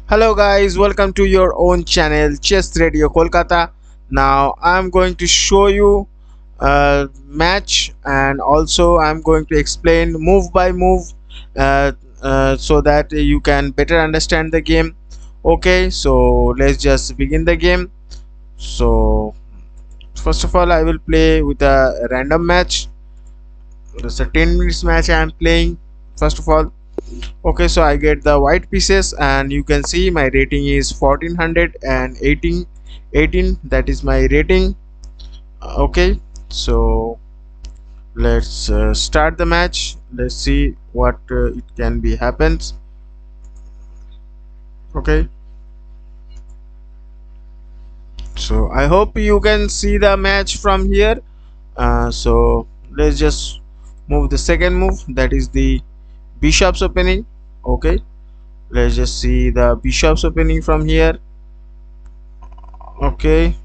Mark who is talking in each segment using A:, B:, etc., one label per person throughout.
A: Hello guys, welcome to your own channel Chess Radio Kolkata. Now I'm going to show you a match, and also I'm going to explain move by move uh, so that you can better understand the game. Okay, so let's just begin the game. So first of all, I will play with a random match. It's a 10 minutes match I am playing. First of all, okay, so I get the white pieces, and you can see my rating is 1418. 18, that is my rating. Okay, so let's start the match. Let's see what it can be happens. Okay, so I hope you can see the match from here. So let's just move the second move, that is the bishop's opening. Okay, let's just see the bishop's opening from here. Okay,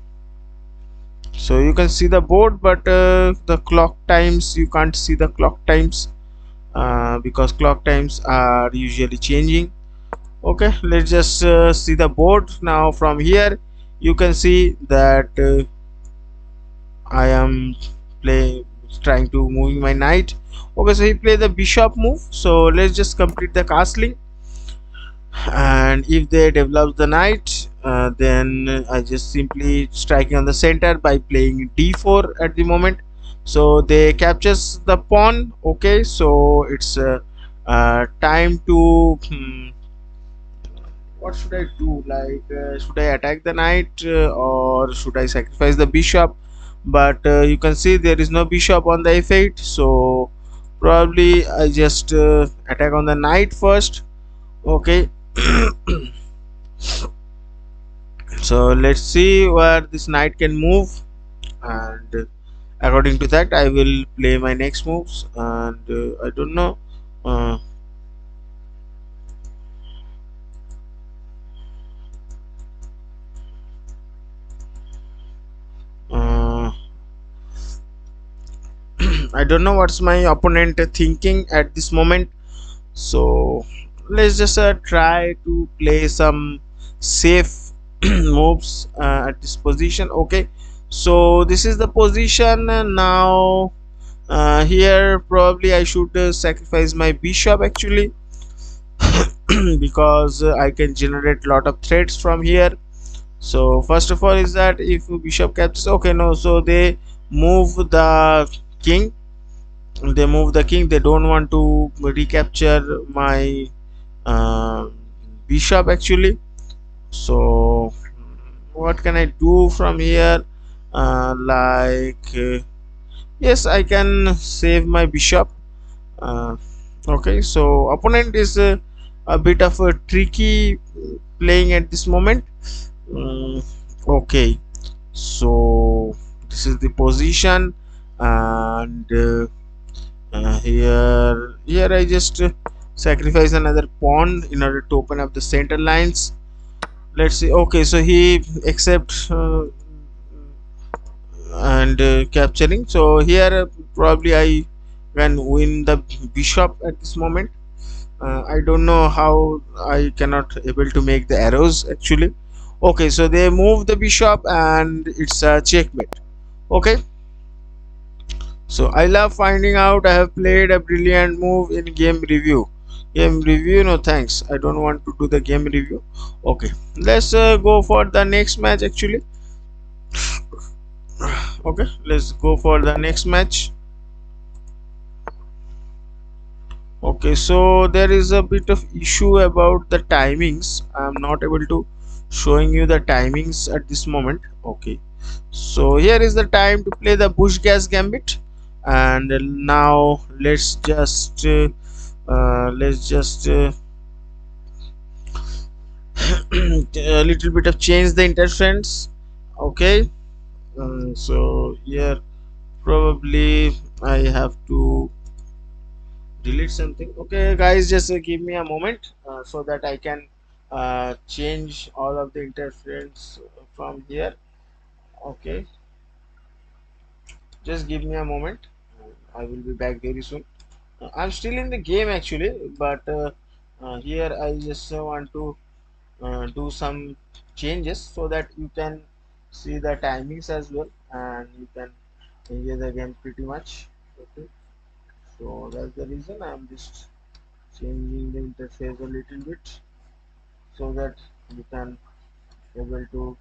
A: so you can see the board, but the clock times, you can't see the clock times because clock times are usually changing. Okay, let's just see the board now. From here you can see that I am play trying to moving my knight. Okay, so he played the bishop move, so let's just complete the castling. And if they develop the knight, then I just simply striking on the center by playing d4 at the moment, so they captures the pawn. Okay, so it's time to what should I do, like should I attack the knight or should I sacrifice the bishop? But you can see there is no bishop on the f8, so probably I just attack on the knight first. Okay, so let's see where this knight can move, and according to that I will play my next moves. And I don't know, uh, uh, I don't know what's my opponent thinking at this moment. So let's just try to play some safe moves at this position. Okay, so this is the position now. Here probably I should sacrifice my bishop actually, because I can generate lot of threats from here. So first of all is that if bishop captures, okay, no, so they move the king. They move the king, they don't want to recapture my uh, bishop actually. So what can I do from here? Yes, I can save my bishop. uh, okay, so opponent is a bit of a tricky playing at this moment. Mm, okay, so this is the position, and here I just sacrifice another pawn in order to open up the center lines. Let's see. Okay, so he accepts and capturing. So here probably I can win the bishop at this moment. I don't know how I cannot able to make the arrows actually. Okay, so they move the bishop and it's a checkmate. Okay, so I love finding out I have played a brilliant move in game review. Game review, no thanks, I don't want to do the game review. Okay, let's go for the next match actually. Okay, let's go for the next match. Okay, so there is a bit of issue about the timings. I'm not able to showing you the timings at this moment. Okay, so here is the time to play the bush gas gambit. And now let's just a little bit of change the interference. Okay, so here probably I have to delete something. Okay guys, just give me a moment so that I can change all of the interference from here. Okay, just give me a moment. I will be back very soon. I'm still in the game actually, but here I just want to do some changes so that you can see the timings as well, and you can enjoy the game pretty much. Okay, so that's the reason I'm just changing the interface a little bit so that you can able to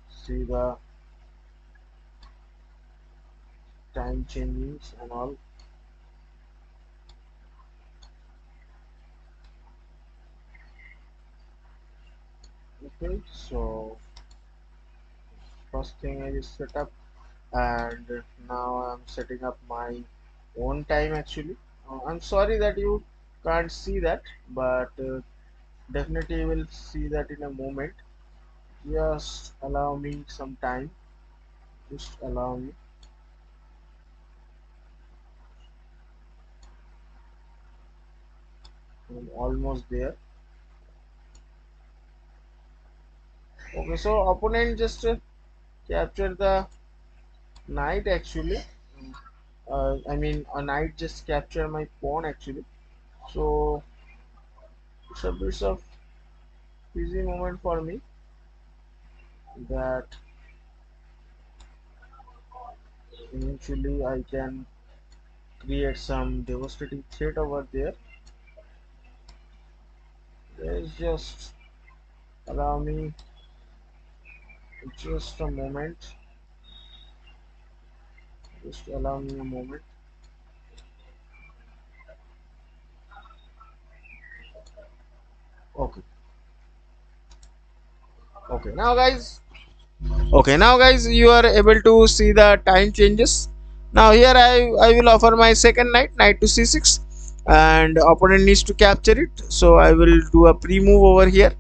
A: see the time changings and all. Okay, so first thing I just set up, and now I'm setting up my own time actually. I'm sorry that you can't see that, but definitely you will see that in a moment. Just allow me some time. Just allow me. I'm almost there. Okay, so opponent just capture the knight actually. I mean a knight just capture my pawn actually. So it's a bit of easy moment for me that eventually I can create some devastating threat over there. Let's just allow me just a moment. Just allow me a moment. Okay. Okay. Now guys, you are able to see the time changes. Now here I will offer my second knight, knight to c6, and opponent needs to capture it. So I will do a pre-move over here.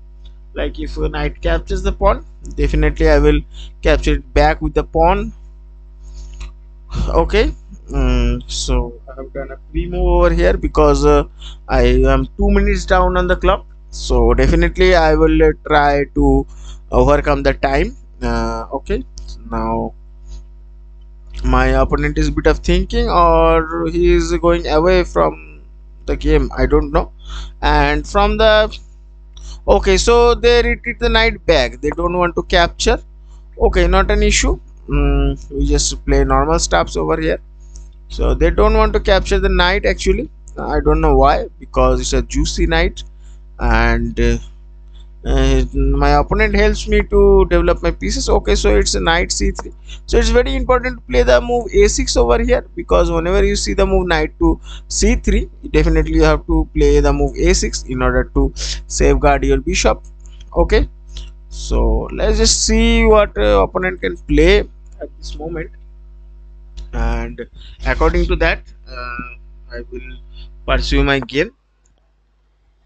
A: Like if a knight captures the pawn, definitely I will capture it back with the pawn. Okay, so I have done a pre-move over here because I am 2 minutes down on the clock, so definitely I will try to overcome the time. Okay, now my opponent is bit of thinking, or he is going away from the game, I don't know. And from the, okay, so they retreat the knight back, they don't want to capture. Okay, not an issue. We just play normal stops over here. So they don't want to capture the knight actually. I don't know why, because it's a juicy knight, and my opponent helps me to develop my pieces. Okay, so it's a knight c3. So it's very important to play the move a6 over here, because whenever you see the move knight to c3, definitely you have to play the move a6 in order to safeguard your bishop. Okay, so let's just see what opponent can play at this moment, and according to that I will pursue my game.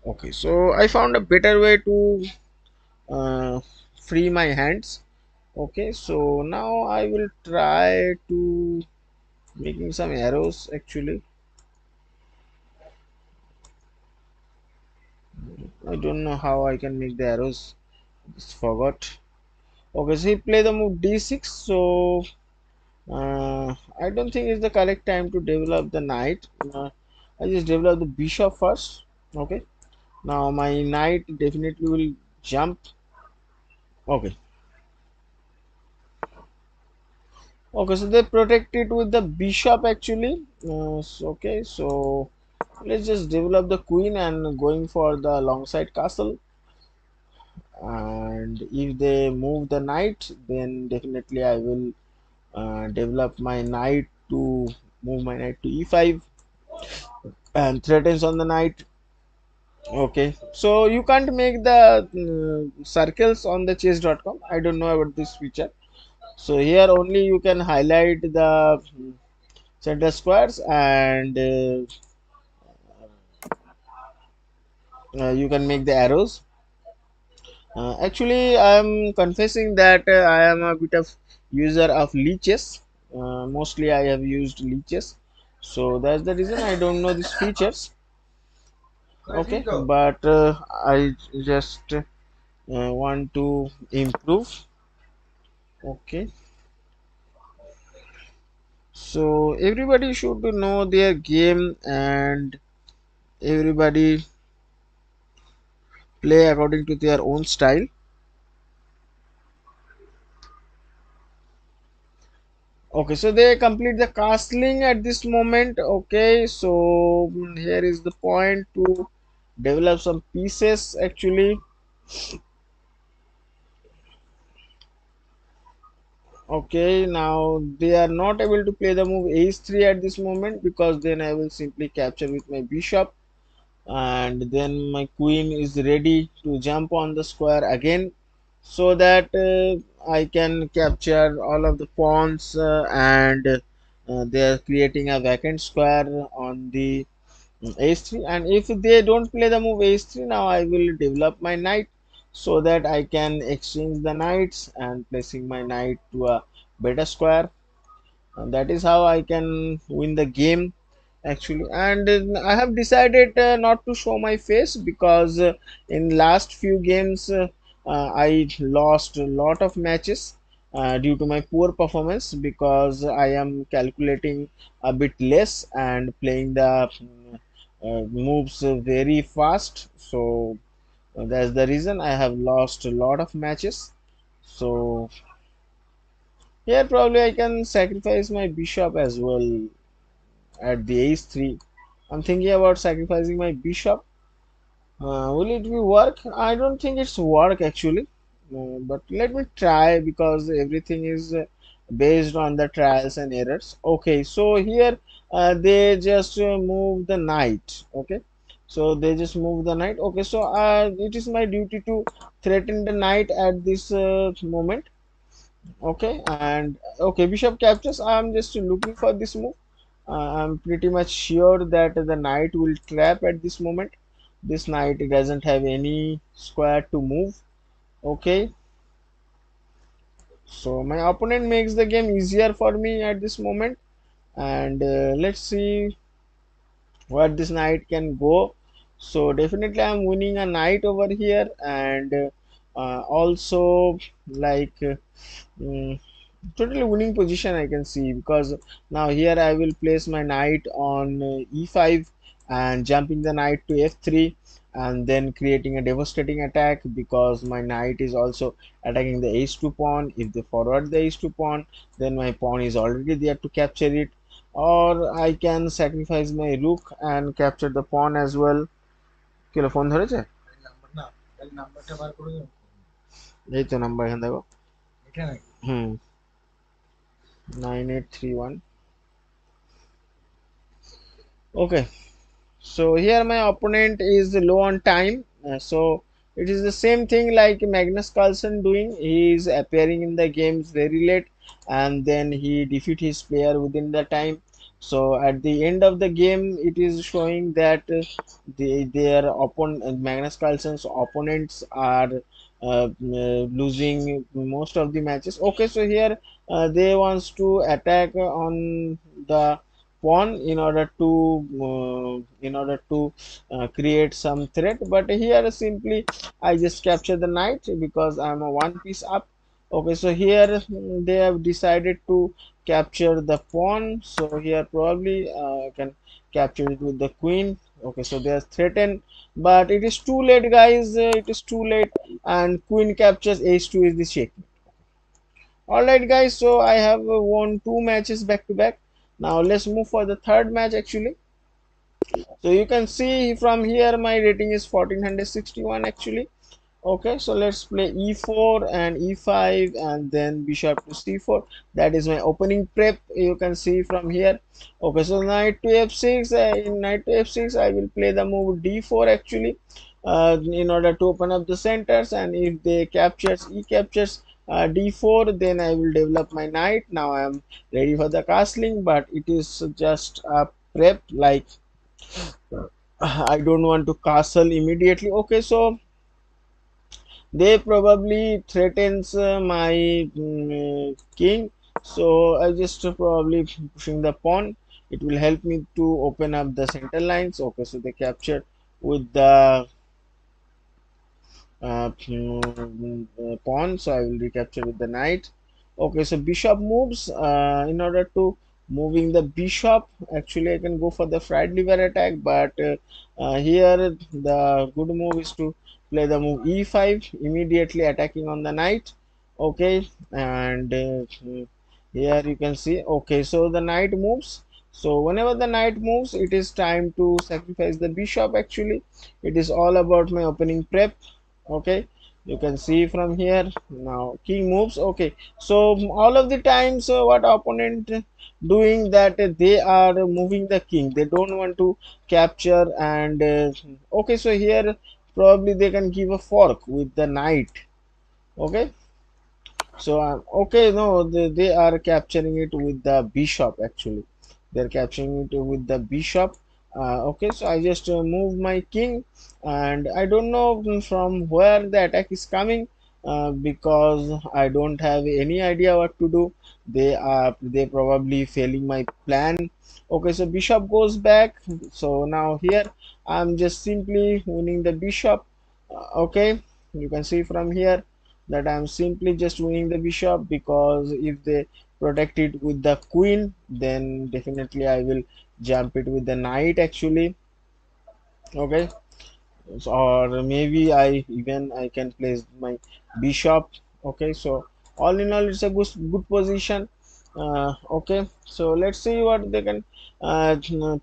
A: Okay, so I found a better way to uh, free my hands. Okay, so now I will try to making some arrows actually. I don't know how I can make the arrows, just forgot. Okay, so he play the move d6, so I don't think it's the correct time to develop the knight. I just develop the bishop first. Okay, now my knight definitely will jump. Okay, okay, so they protect it with the bishop actually. Okay, so let's just develop the queen and going for the long side castle. And if they move the knight, then definitely I will develop my knight to move my knight to e5 and threatens on the knight. Okay, so you can't make the circles on the chess.com. I don't know about this feature. So here only you can highlight the center squares, and you can make the arrows. Actually, I am confessing that I am a bit of user of lichess. Mostly I have used lichess, so that's the reason I don't know these features. Okay, but I just want to improve. Okay, so everybody should know their game, and everybody play according to their own style. Okay, so they complete the castling at this moment. Okay, so here is the point to develop some pieces actually. Okay, now they are not able to play the move h3 at this moment, because then I will simply capture with my bishop, and then my queen is ready to jump on the square again, so that I can capture all of the pawns, and they are creating a vacant square on the h3. And if they don't play the move h3, now I will develop my knight, so that I can exchange the knights and placing my knight to a better square, and that is how I can win the game actually. And I have decided not to show my face, because in last few games I lost a lot of matches due to my poor performance, because I am calculating a bit less and playing the moves very fast. So that's the reason I have lost a lot of matches. So here probably I can sacrifice my bishop as well at the h3. I'm thinking about sacrificing my bishop. Will it be work? I don't think it's work actually. But let me try, because everything is based on the trials and errors. Okay, so here they just move the knight. Okay, so they just move the knight. Okay, so it is my duty to threaten the knight at this moment. Okay, and okay, bishop captures. I'm just looking for this move. I'm pretty much sure that the knight will trap at this moment. This knight doesn't have any square to move. Okay, so my opponent makes the game easier for me at this moment, and let's see what this knight can go. So definitely I'm winning a knight over here, and also like mm, totally winning position I can see, because now here I will place my knight on e5 and jumping the knight to f3, and then creating a devastating attack, because my knight is also attacking the h2 pawn. If they forward the h2 pawn, then my pawn is already there to capture it, or I can sacrifice my rook and capture the pawn as well. Kilo phone ধরেছে? এই তো number এখানে দেখো। হুম, 9831। Okay, so here my opponent is low on time. So it is the same thing like Magnus Carlsen doing. He is appearing in the games very late, and then he defeat his player within the time. So at the end of the game, it is showing that their opponent, Magnus Carlsen's opponents are losing most of the matches. Okay, so here they wants to attack on the pawn in order to create some threat, but here simply I just capture the knight, because I'm a one piece up. Okay, so here they have decided to capture the pawn, so here probably I can capture it with the queen. Okay, so they are threatened, but it is too late guys, it is too late, and queen captures h2 is the check. All right guys, so I have won two matches back to back. Now let's move for the third match actually. So you can see from here my rating is 1461 actually. Okay, so let's play e4 and e5, and then bishop to c4. That is my opening prep, you can see from here. Okay, so knight to f6. In knight to f6 I will play the move d4 actually, in order to open up the centers, and if they captures e captures d4, then I will develop my knight. Now I am ready for the castling, but it is just a prep, like I don't want to castle immediately. Okay, so they probably threatens my king, so I just probably pushing the pawn. It will help me to open up the center lines. Okay, so they captured with the pawn, so I will recapture with the knight. Okay, so bishop moves in order to moving the bishop. Actually, I can go for the fried liver attack, but here the good move is to play the move e5, immediately attacking on the knight. Okay, and here you can see. Okay, so the knight moves. So whenever the knight moves, it is time to sacrifice the bishop. Actually, it is all about my opening prep. Okay, you can see from here. Now king moves. Okay, so all of the times what opponent doing that, they are moving the king, they don't want to capture. And okay, so here probably they can give a fork with the knight. Okay, so okay, no, they are capturing it with the bishop. Actually, they're capturing it with the bishop. Okay, so I just move my king, and I don't know from where the attack is coming, because I don't have any idea what to do. They probably failing my plan. Okay, so bishop goes back. So now here I'm just simply winning the bishop. Okay, you can see from here that I'm simply just winning the bishop, because if they protect it with the queen, then definitely I will jump it with the knight. Actually, okay, or maybe I can place my bishop. Okay, so all in all, it's a good position. Okay, so let's see what they can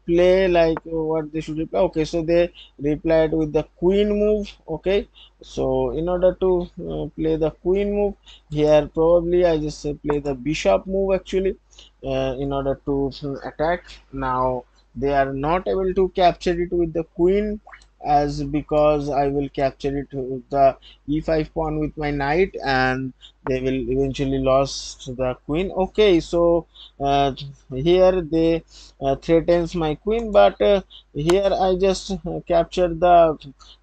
A: play, like what they should reply. Okay, so they replied with the queen move. Okay, so in order to play the queen move, here probably I just play the bishop move. Actually, in order to attack. Now they are not able to capture it with the queen, as because I will capture it with the e5 pawn with my knight, and they will eventually lost the queen. Okay, so here they threatens my queen, but here I just capture the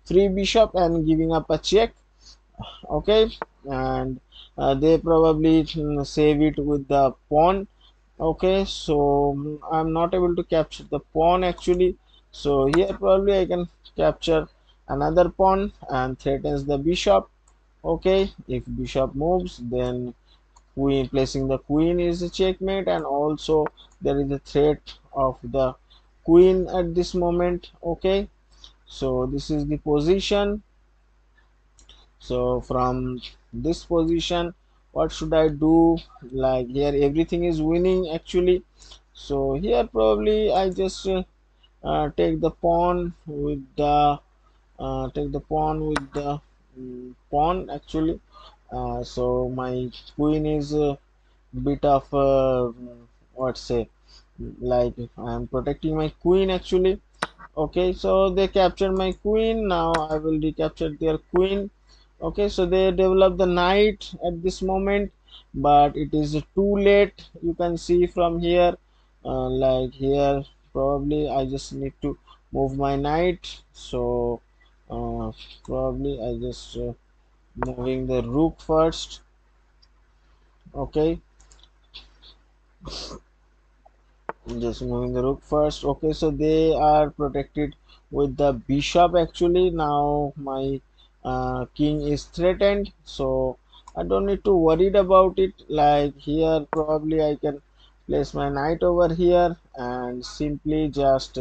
A: free bishop and giving up a check. Okay, and they probably save it with the pawn. Okay, so I'm not able to capture the pawn. Actually, so here probably I can capture another pawn and threatens the bishop. Okay, if bishop moves, then queen, placing the queen is a checkmate, and also there is a threat of the queen at this moment. Okay, so this is the position. So from this position, what should I do? Like here everything is winning. Actually, so here probably I just take the pawn with the pawn. Actually, so my queen is a bit of what say, like I am protecting my queen. Actually, okay, so they captured my queen. Now I will recapture their queen. Okay, so they develop the knight at this moment, but it is too late. You can see from here, like here probably I just need to move my knight. So uh, probably I just moving the rook first. Okay, just moving the rook first. Okay, so they are protected with the bishop. Actually, now my king is threatened, so I don't need to worried about it. Like here probably I can place my knight over here and simply just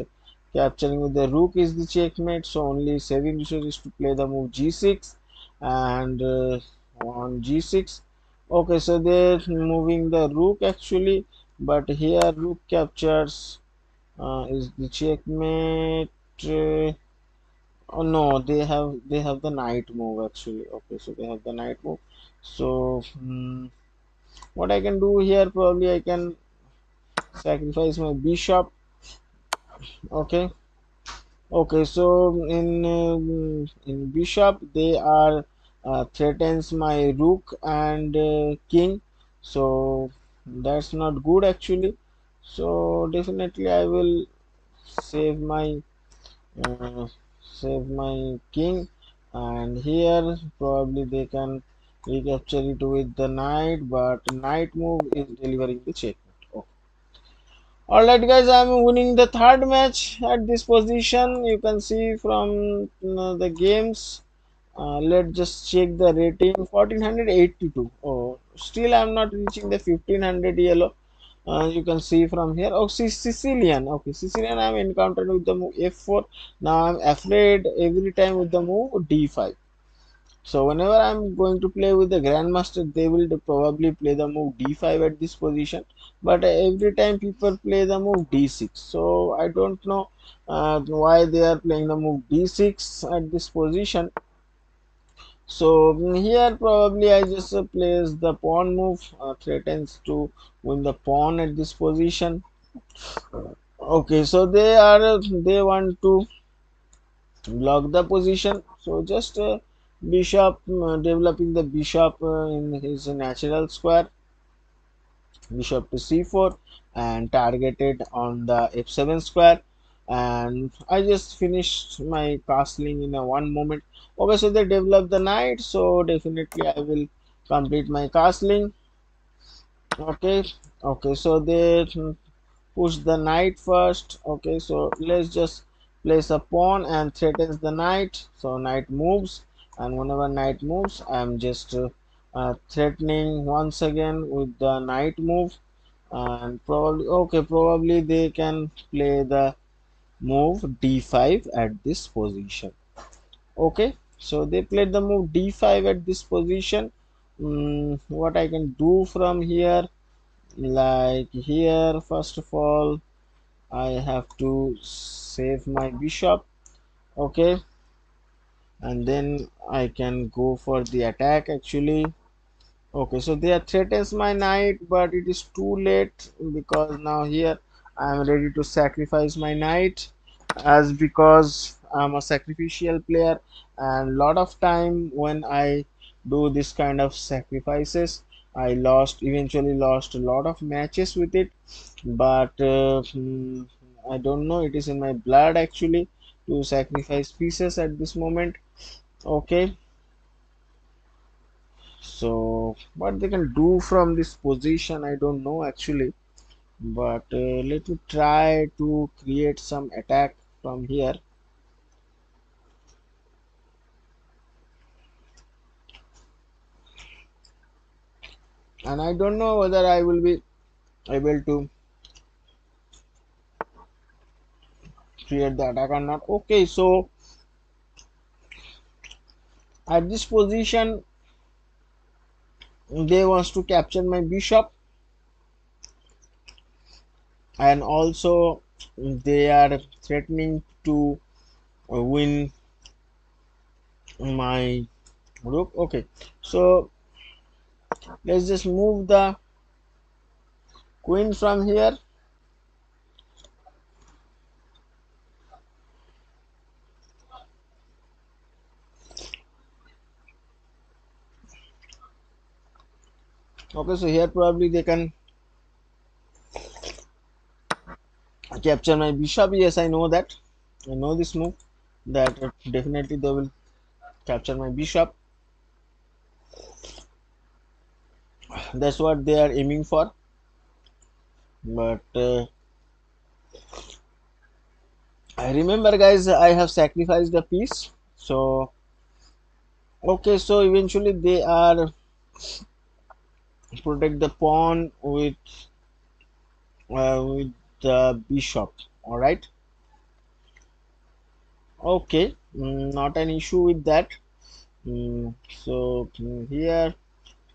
A: capturing with the rook is the checkmate. So only saving issue is to play the move g6, and on g6. Okay, so they're moving the rook. Actually, but here rook captures is the checkmate. Oh no, they have the knight move. Actually, okay, so they have the knight move. So what I can do here, probably I can sacrifice my bishop. Okay, okay, so in bishop they are threatens my rook and king, so that's not good. Actually, so definitely I will save my uh, save my king, and here probably they can recapture it with the knight, but knight move is delivering the checkmate. Okay. All right, guys, I'm winning the third match at this position. You can see from the games. Let's just check the rating. 1482. Oh, still I'm not reaching the 1500 yellow. You can see from here. Oh, Sicilian. Okay, Sicilian. I'm encountered with the move f4. Now I'm afraid every time with the move d5. So whenever I'm going to play with the grandmaster, they will probably play the move d5 at this position. But every time people play the move d6. So I don't know why they are playing the move d6 at this position. So here probably I just place the pawn move, threatens to win the pawn at this position. Okay, so they want to block the position. So just bishop, developing the bishop in his natural square, bishop to c4, and targeted on the f7 square. And I just finished my castling in a one moment. Okay, so they develop the knight, so definitely I will complete my castling. Okay, okay, so they push the knight first. Okay, so let's just place a pawn and threatens the knight. So knight moves, and whenever knight moves, I'm just threatening once again with the knight move. And probably, okay, probably they can play the move d5 at this position. Okay, so they played the move d5 at this position. What I can do from here, like here, first of all, I have to save my bishop. Okay, and then I can go for the attack actually. Okay, so they are threatens my knight, but it is too late because now here I am ready to sacrifice my knight, as because I'm a sacrificial player, and lot of time when I do this kind of sacrifices, I eventually lost a lot of matches with it. But I don't know, it is in my blood actually to sacrifice pieces at this moment. Okay, so what they can do from this position, I don't know actually. But let me try to create some attack from here. And I don't know whether I will be able to create the attack or not. Okay, so at this position they wants to capture my bishop, and also they are threatening to win my rook. Okay, so let's just move the queen from here. Okay, so here probably they can capture my bishop. Yes, I know that. I know this move, that definitely they will capture my bishop. That's what they are aiming for. But I remember, guys, I have sacrificed a piece. So okay, so eventually they are protect the pawn with the bishop. All right. Okay, not an issue with that. So here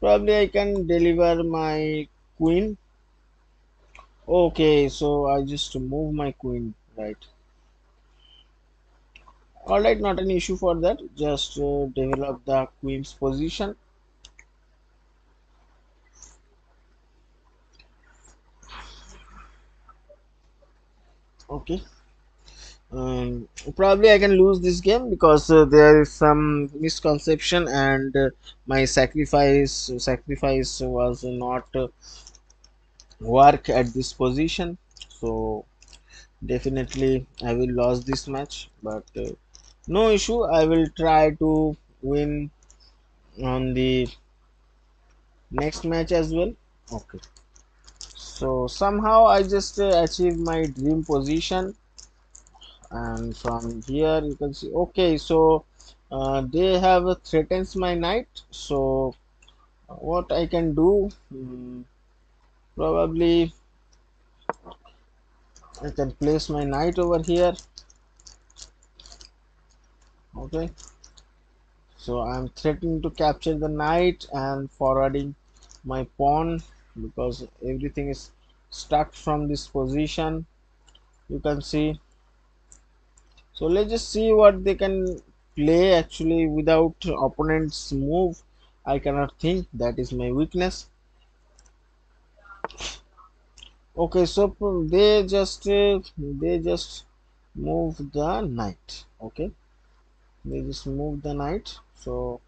A: probably I can deliver my queen. Okay, so I just move my queen, right? All right, not an issue for that. Just develop the queen's position. Okay. Probably I can lose this game because there is some misconception, and my sacrifice was not work at this position. So definitely I will lose this match, but no issue. I will try to win on the next match as well. Okay, so somehow I just achieved my dream position, and from here you can see. Okay, so they have threatens my knight. So what I can do, probably. I can place my knight over here. Okay, so I'm threatening to capture the knight and forwarding my pawn because everything is stuck from this position, you can see. So let's just see what they can play actually without opponent's move. I cannot think, that is my weakness. Okay, so they just move the knight. Okay, they just move the knight. So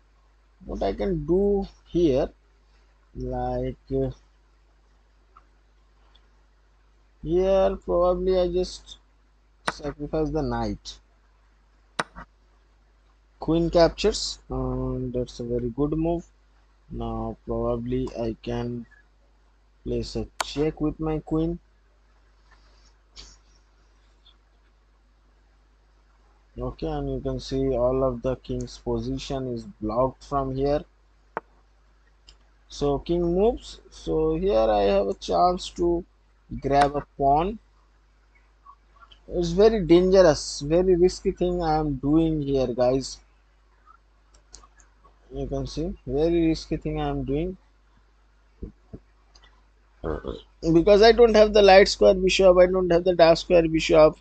A: what I can do here, like here probably I just sacrifice the knight. Queen captures, that's a very good move. Now probably I can place a check with my queen. Okay, and you can see all of the king's position is blocked from here. So king moves, so here I have a chance to grab a pawn. It's very dangerous, very risky thing I am doing here, guys. You can see very risky thing I am doing because I don't have the light square bishop, I don't have the dark square bishop.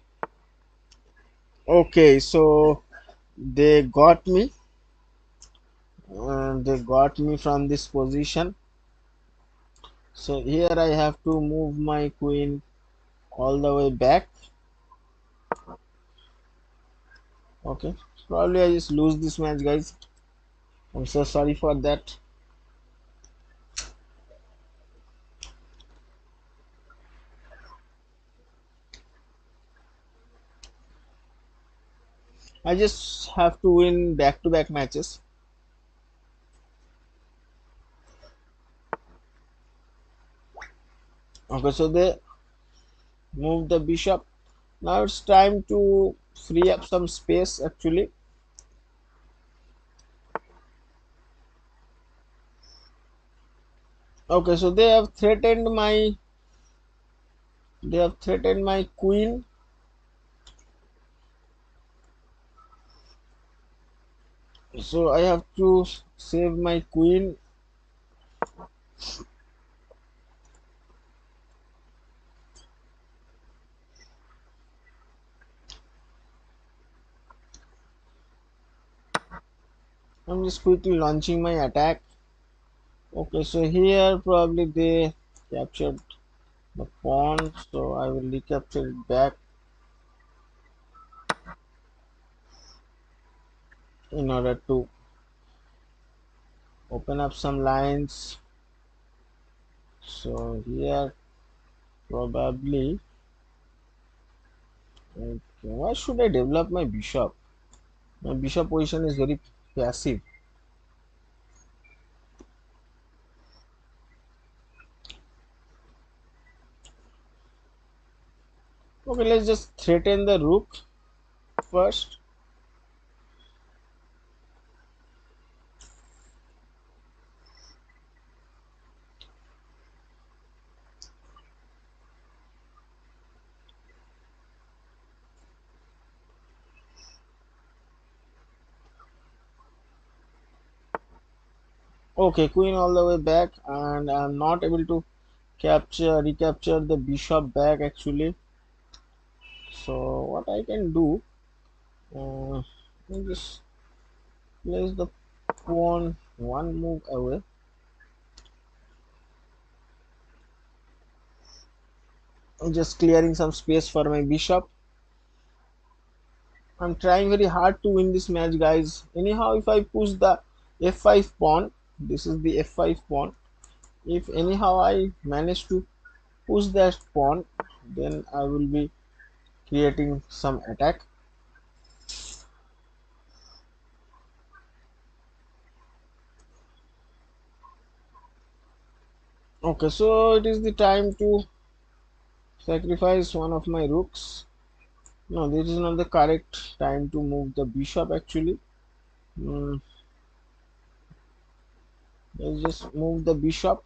A: Okay, so they got me, from this position. So here I have to move my queen all the way back. Okay, probably I just lose this match, guys. I'm so sorry for that. I just have to win back-to-back matches. Okay, so they move the bishop. Now it's time to free up some space actually. Okay, so they have threatened my queen. So I have to save my queen. I'm just quickly launching my attack. Okay, so here probably they captured the pawn, so I will recapture it back in order to open up some lines. So here probably, okay, why should I develop my bishop? My bishop position is very passive. Okay, let's just threaten the rook first. Okay, queen all the way back, and I'm not able to recapture the bishop back actually. So what I can do, let me just place the pawn one move away. I'm just clearing some space for my bishop. I'm trying very hard to win this match, guys. Anyhow, if I push the f5 pawn, this is the f5 pawn. If anyhow I manage to push that pawn, then I will be creating some attack. Okay, so it is the time to sacrifice one of my rooks. No, this is not the correct time to move the bishop actually. Mm, let's just move the bishop.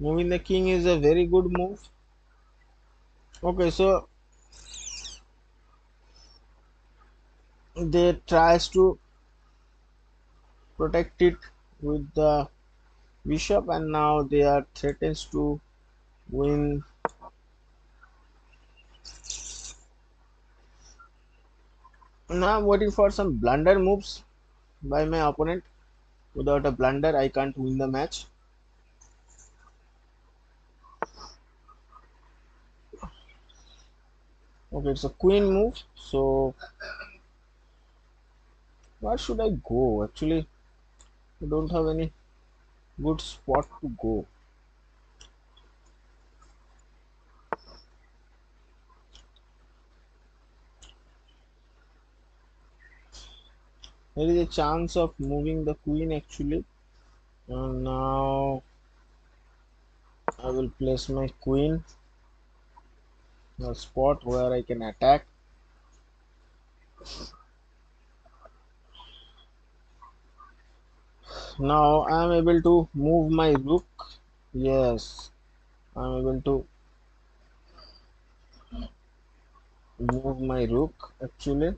A: Moving the king is a very good move. Okay, so they tries to protect it with the bishop, and now they are threatens to win. Now I'm waiting for some blunder moves by my opponent. Without a blunder, I can't win the match. Okay, it's a queen move. So where should I go? Actually, I don't have any good spot to go. There is a chance of moving the queen actually. And now I will place my queen in a spot where I can attack. Now I am able to move my rook. Yes, I am able to move my rook actually.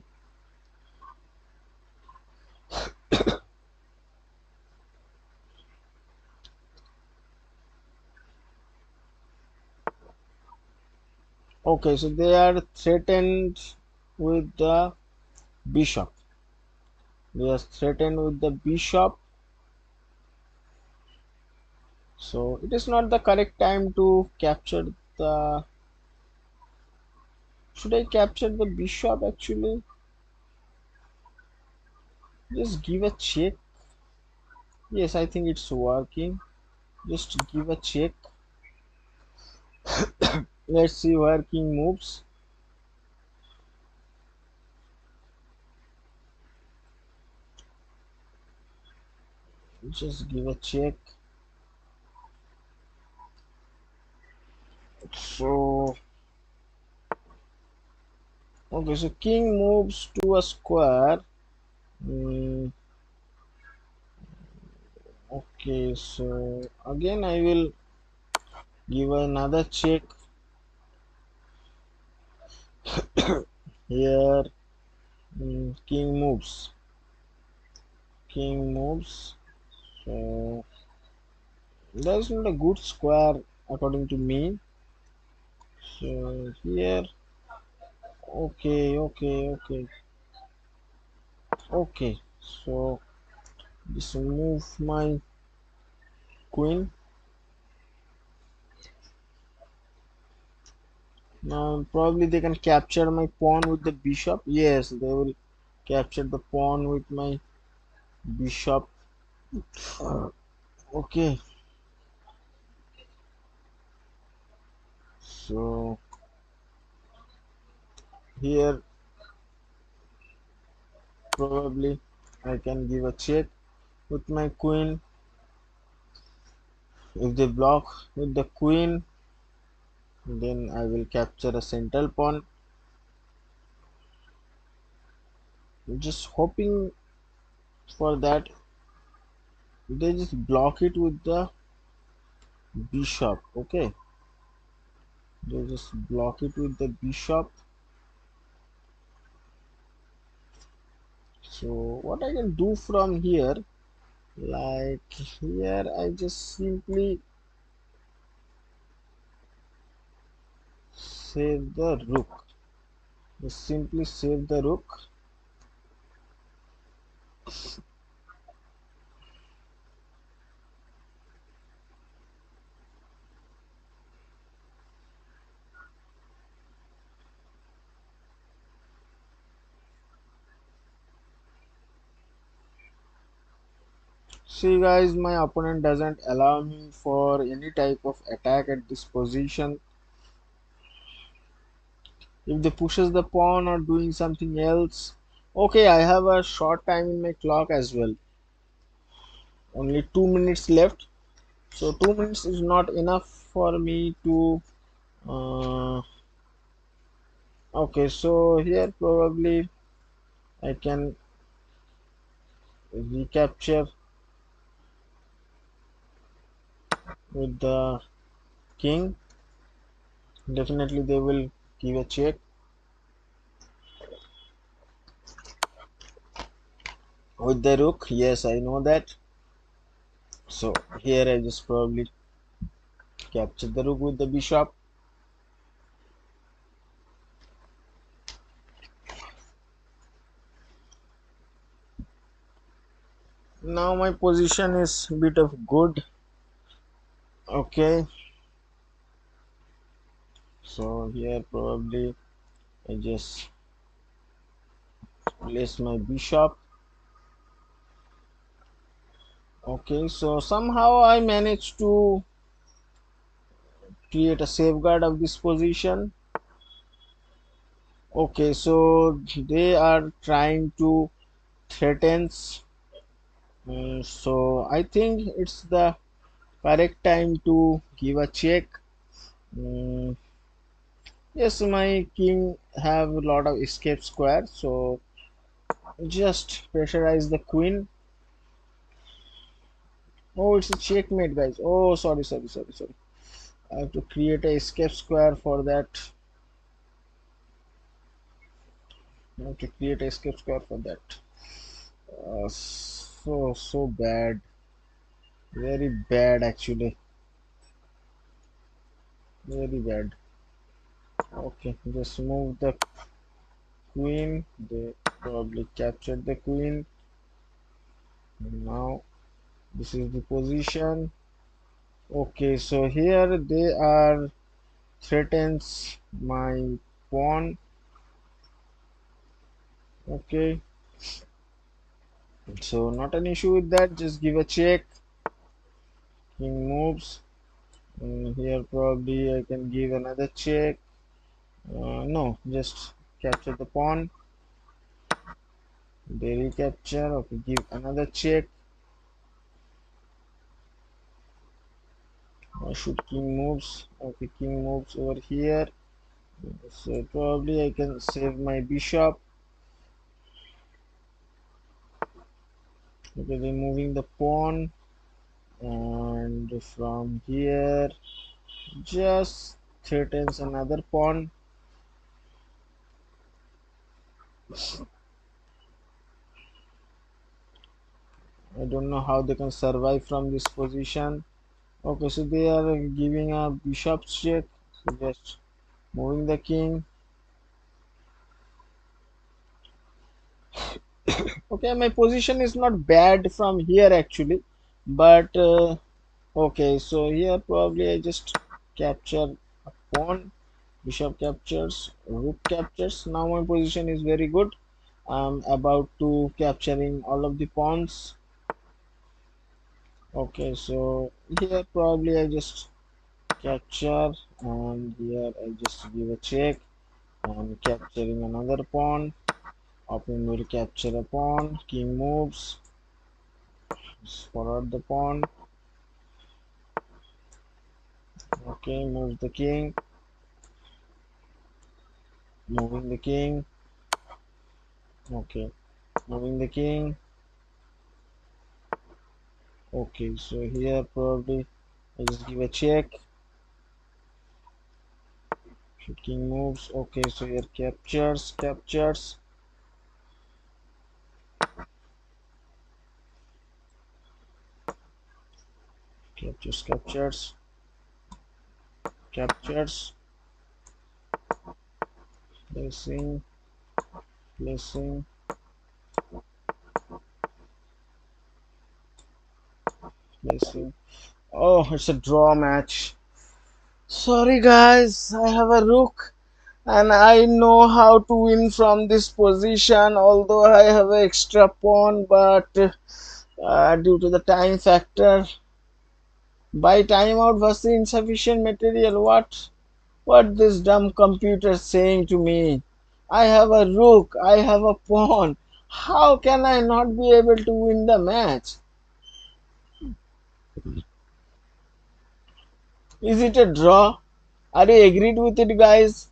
A: Okay, so they are threatened with the bishop. They are threatened with the bishop. So it is not the correct time to capture the. Should I capture the bishop actually? Just give a check. Yes, I think it's working. Just give a check. Let's see where king moves. Just give a check. So okay, so king moves to a square. Mm, okay, so again I will give another check here. King moves. King moves. So that's not a good square according to me. So here, okay. Okay, so just move my queen. Now probably they can capture my pawn with the bishop. Yes, they will capture the pawn with my bishop. Okay, so here probably I can give a check with my queen. If they block with the queen, then I will capture a central pawn. Just hoping for that. They just block it with the bishop. Okay, they just block it with the bishop. So what I can do from here, like here I just simply save the rook. Just simply save the rook. See guys, my opponent doesn't allow me for any type of attack at this position. If they pushes the pawn or doing something else. Okay, I have a short time in my clock as well. Only 2 minutes left. So 2 minutes is not enough for me to okay, so here probably I can recapture with the king. Definitely they will give a check. With the rook, yes, I know that. So here I just probably capture the rook with the bishop. Now my position is a bit of good. Okay, so here probably I just place my bishop. Okay, so somehow I managed to create a safeguard of this position. Okay, so they are trying to threaten. So I think it's the correct time to give a check. Mm, yes, my king have a lot of escape square, so just pressurize the queen. Oh, it's a checkmate, guys. Oh, sorry, sorry, sorry, sorry. I have to create a escape square for that. I have to create a escape square for that. So bad, very bad actually, very bad. Okay, just move the queen. They probably captured the queen. Now this is the position. Okay, so here they are threatens my pawn. Okay, so not an issue with that. Just give a check. King moves. Here probably I can give another check. No, just capture the pawn. They recapture. Okay, give another check. Should king moves. Okay, king moves over here. So probably I can save my bishop. Okay, removing the pawn, and from here just threatens another pawn. I don't know how they can survive from this position. Okay, so they are giving a bishop check. So just moving the king. Okay, my position is not bad from here actually, but okay, so here probably I just capture a pawn. Bishop captures, rook captures. Now my position is very good. I'm about to capturing all of the pawns. Okay, so here probably I just capture, and here I just give a check. I'm capturing another pawn. Opponent will capture a pawn. King moves. Just forward the pawn. Okay, move the king. Moving the king. Okay, moving the king. Okay, so here probably I just give a check. King moves. Okay, so here captures, captures, placing, placing, placing. Oh, it's a draw match. Sorry guys, I have a rook and I know how to win from this position, although I have an extra pawn, but due to the time factor, by timeout was the insufficient material. What this dumb computer saying to me? I have a rook, I have a pawn. How can I not be able to win the match? Is it a draw? Are you agreed with it, guys?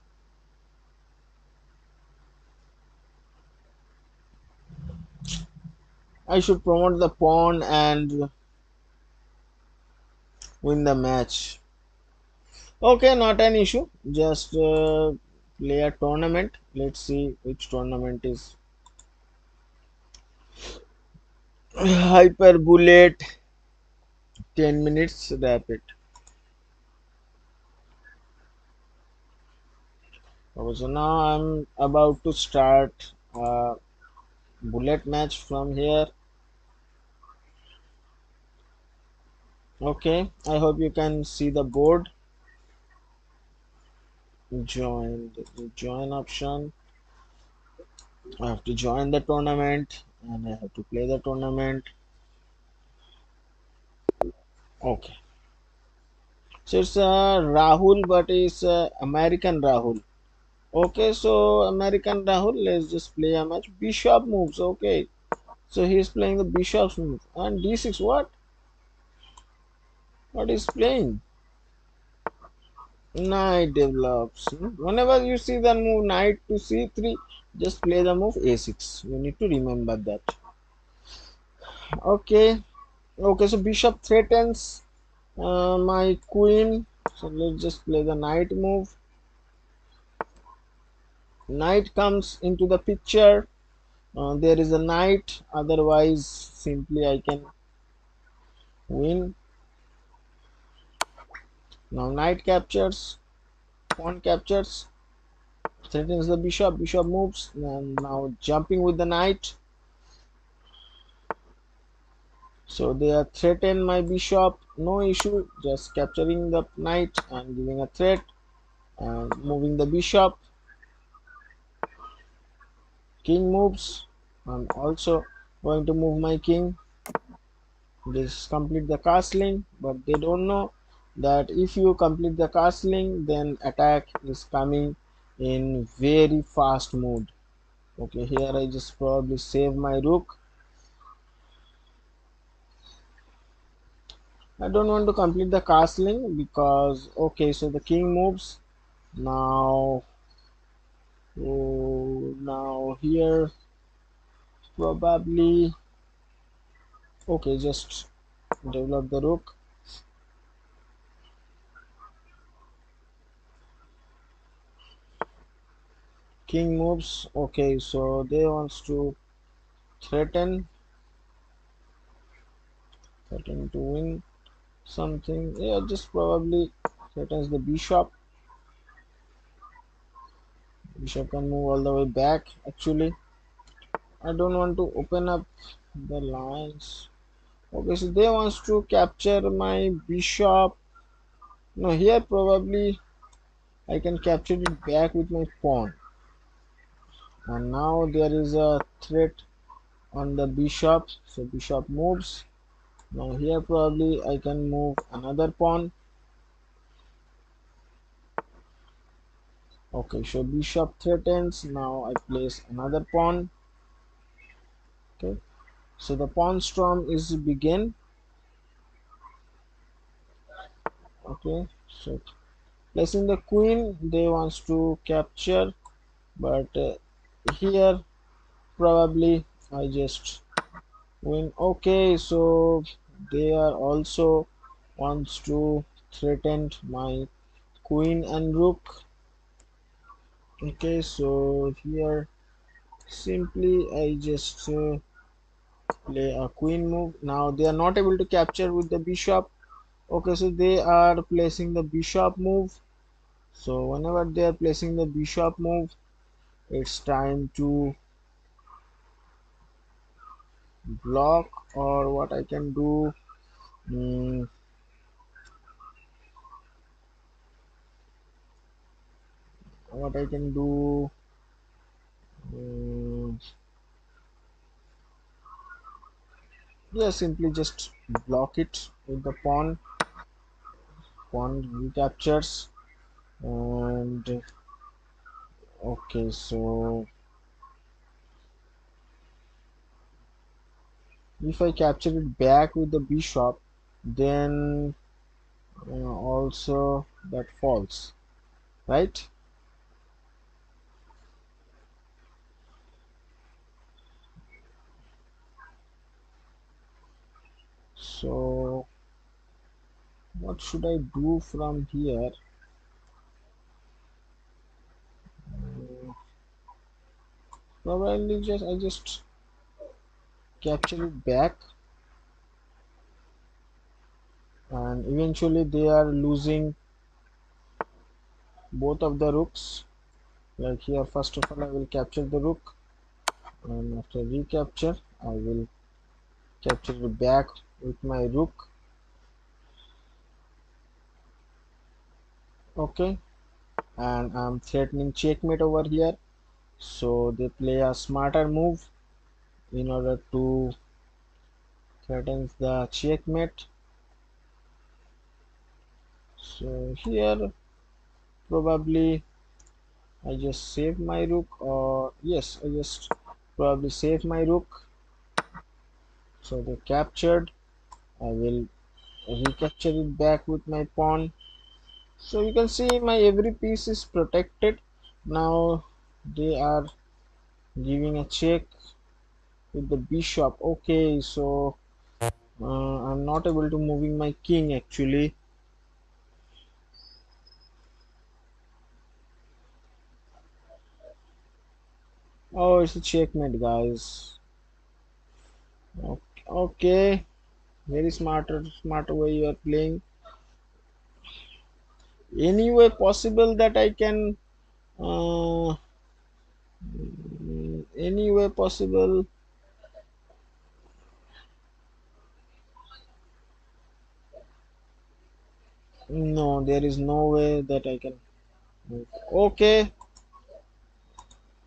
A: I should promote the pawn and win the match. Okay, not an issue. Just play a tournament. Let's see which tournament is hyperbulate 10 minutes rapid. Okay, so now I'm about to start a bullet match from here. Okay, I hope you can see the board. Join the join option. I have to join the tournament and I have to play the tournament. Okay, so it's Rahul, but it's American Rahul. Okay, so American Rahul, let's just play a match. Bishop moves. Okay, so he's playing the bishop's move and d6. What is playing? Knight develops. Whenever you see the move knight to c3, just play the move a6. You need to remember that. Okay, okay. So bishop threatens my queen. So let's just play the knight move. Knight comes into the picture. There is a knight. Otherwise, simply I can win. Now knight captures, pawn captures, threatens the bishop. Bishop moves. And now jumping with the knight. So they are threaten my bishop, no issue, just capturing the knight and giving a threat and moving the bishop. King moves. I'm also going to move my king. This complete the castling, but they don't know that if you complete the castling, then attack is coming in very fast mode. Okay, here I just probably save my rook. I don't want to complete the castling because okay, so the king moves now. So now here probably okay, just develop the rook. King moves. Okay, so they wants to threaten threaten to win something. Yeah, just probably threatens the bishop. Bishop can move all the way back. Actually, I don't want to open up the lines. Okay, so they wants to capture my bishop. No, here probably I can capture it back with my pawn. And now there is a threat on the bishop, so bishop moves. Now here probably I can move another pawn. Okay, so bishop threatens. Now I place another pawn. Okay, so the pawn storm is begin. Okay, so placing the queen, they wants to capture, but here probably I just win. Okay, so they are also wants to threaten my queen and rook. Okay, so here simply I just play a queen move. Now they are not able to capture with the bishop. Okay, so they are placing the bishop move. So whenever they are placing the bishop move, it's time to block. Or what I can do, mm, what I can do, mm, yeah, simply just block it with the pawn. Pawn recaptures. And okay, so if I capture it back with the bishop, then also that falls, right? So what should I do from here? Probably I just capture it back, and eventually they are losing both of the rooks. Like here, first of all, I will capture the rook, and after recapture, I will capture it back with my rook. Okay, and I'm threatening checkmate over here. So they play a smarter move in order to threaten the checkmate. So here probably I just save my rook, or yes, I just probably save my rook. So they captured. I will recapture it back with my pawn. So you can see my every piece is protected. Now they are giving a check with the bishop. Okay, so I'm not able to moving my king actually. Oh, it's a checkmate, guys. Okay, very smarter way you are playing. Any way possible that I can, any way possible. No, there is no way that I can move. Okay,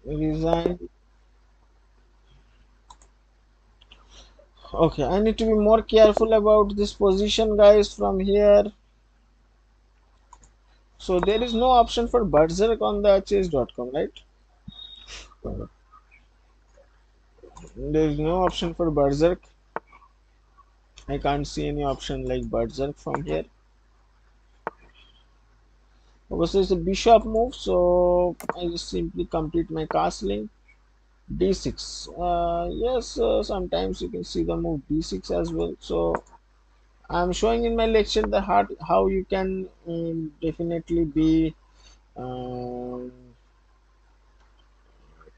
A: resign. Okay, I need to be more careful about this position, guys, from here. So there is no option for berserk on the chess.com, right? There is no option for berserk. I can't see any option like berserk from here. Obviously, it's a bishop move, so I just simply complete my castling. D6. Yes, sometimes you can see the move D6 as well. So I'm showing in my lecture the how you can definitely be um,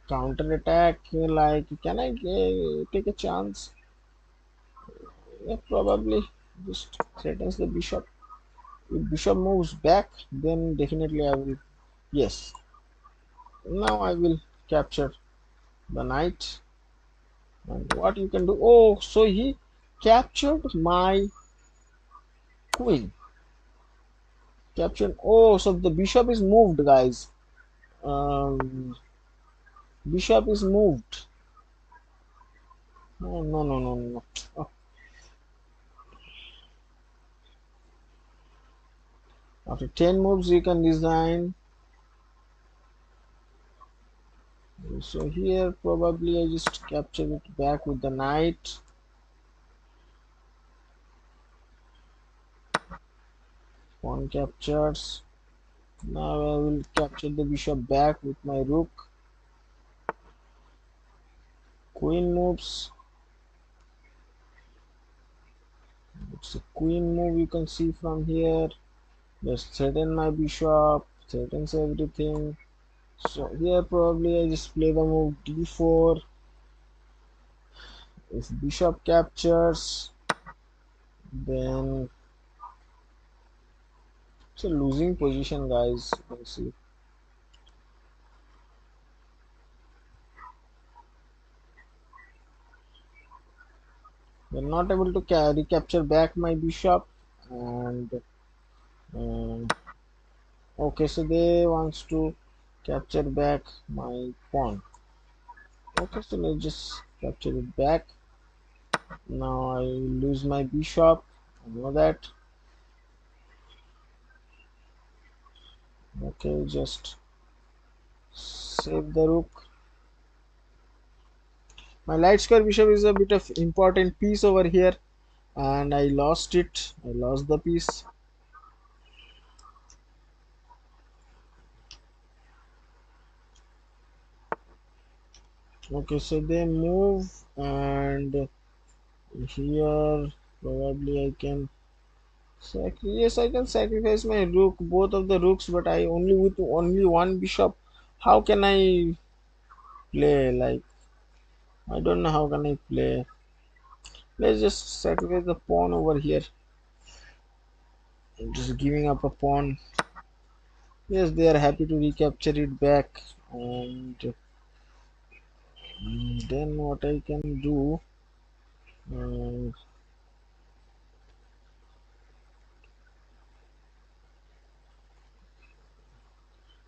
A: counter attack. Like, can I take a chance? Yeah, probably just threatens the bishop. If bishop moves back, then definitely I will. Yes, now I will capture the knight. And what you can do? Oh, so he captured my queen. Captured. Oh, so the bishop is moved, guys. Um, bishop is moved. No, no, no, no, no. Oh, after 10 moves, you can design. So here, probably I just capture it back with the knight. Pawn captures. Now I will capture the bishop back with my rook. Queen moves. It's a queen move, you can see from here. Just threaten my bishop, threatens everything. So here probably I just play the move d4. If bishop captures, then it's a losing position, guys. You can see. They're not able to recapture back my bishop, and uh, okay, so they wants to capture back my pawn. Okay, so let's just capture it back. Now I lose my bishop. I know that. Okay, just save the rook. My light square bishop is a bit of important piece over here, and I lost it. I lost the piece. Okay, so they move, and here probably I can yes, I can sacrifice my rook, both of the rooks, but I only with only one bishop. How can I play? Like, I don't know how can I play. Let's just sacrifice the pawn over here. I'm just giving up a pawn. Yes, they are happy to recapture it back. And then what I can do? Uh,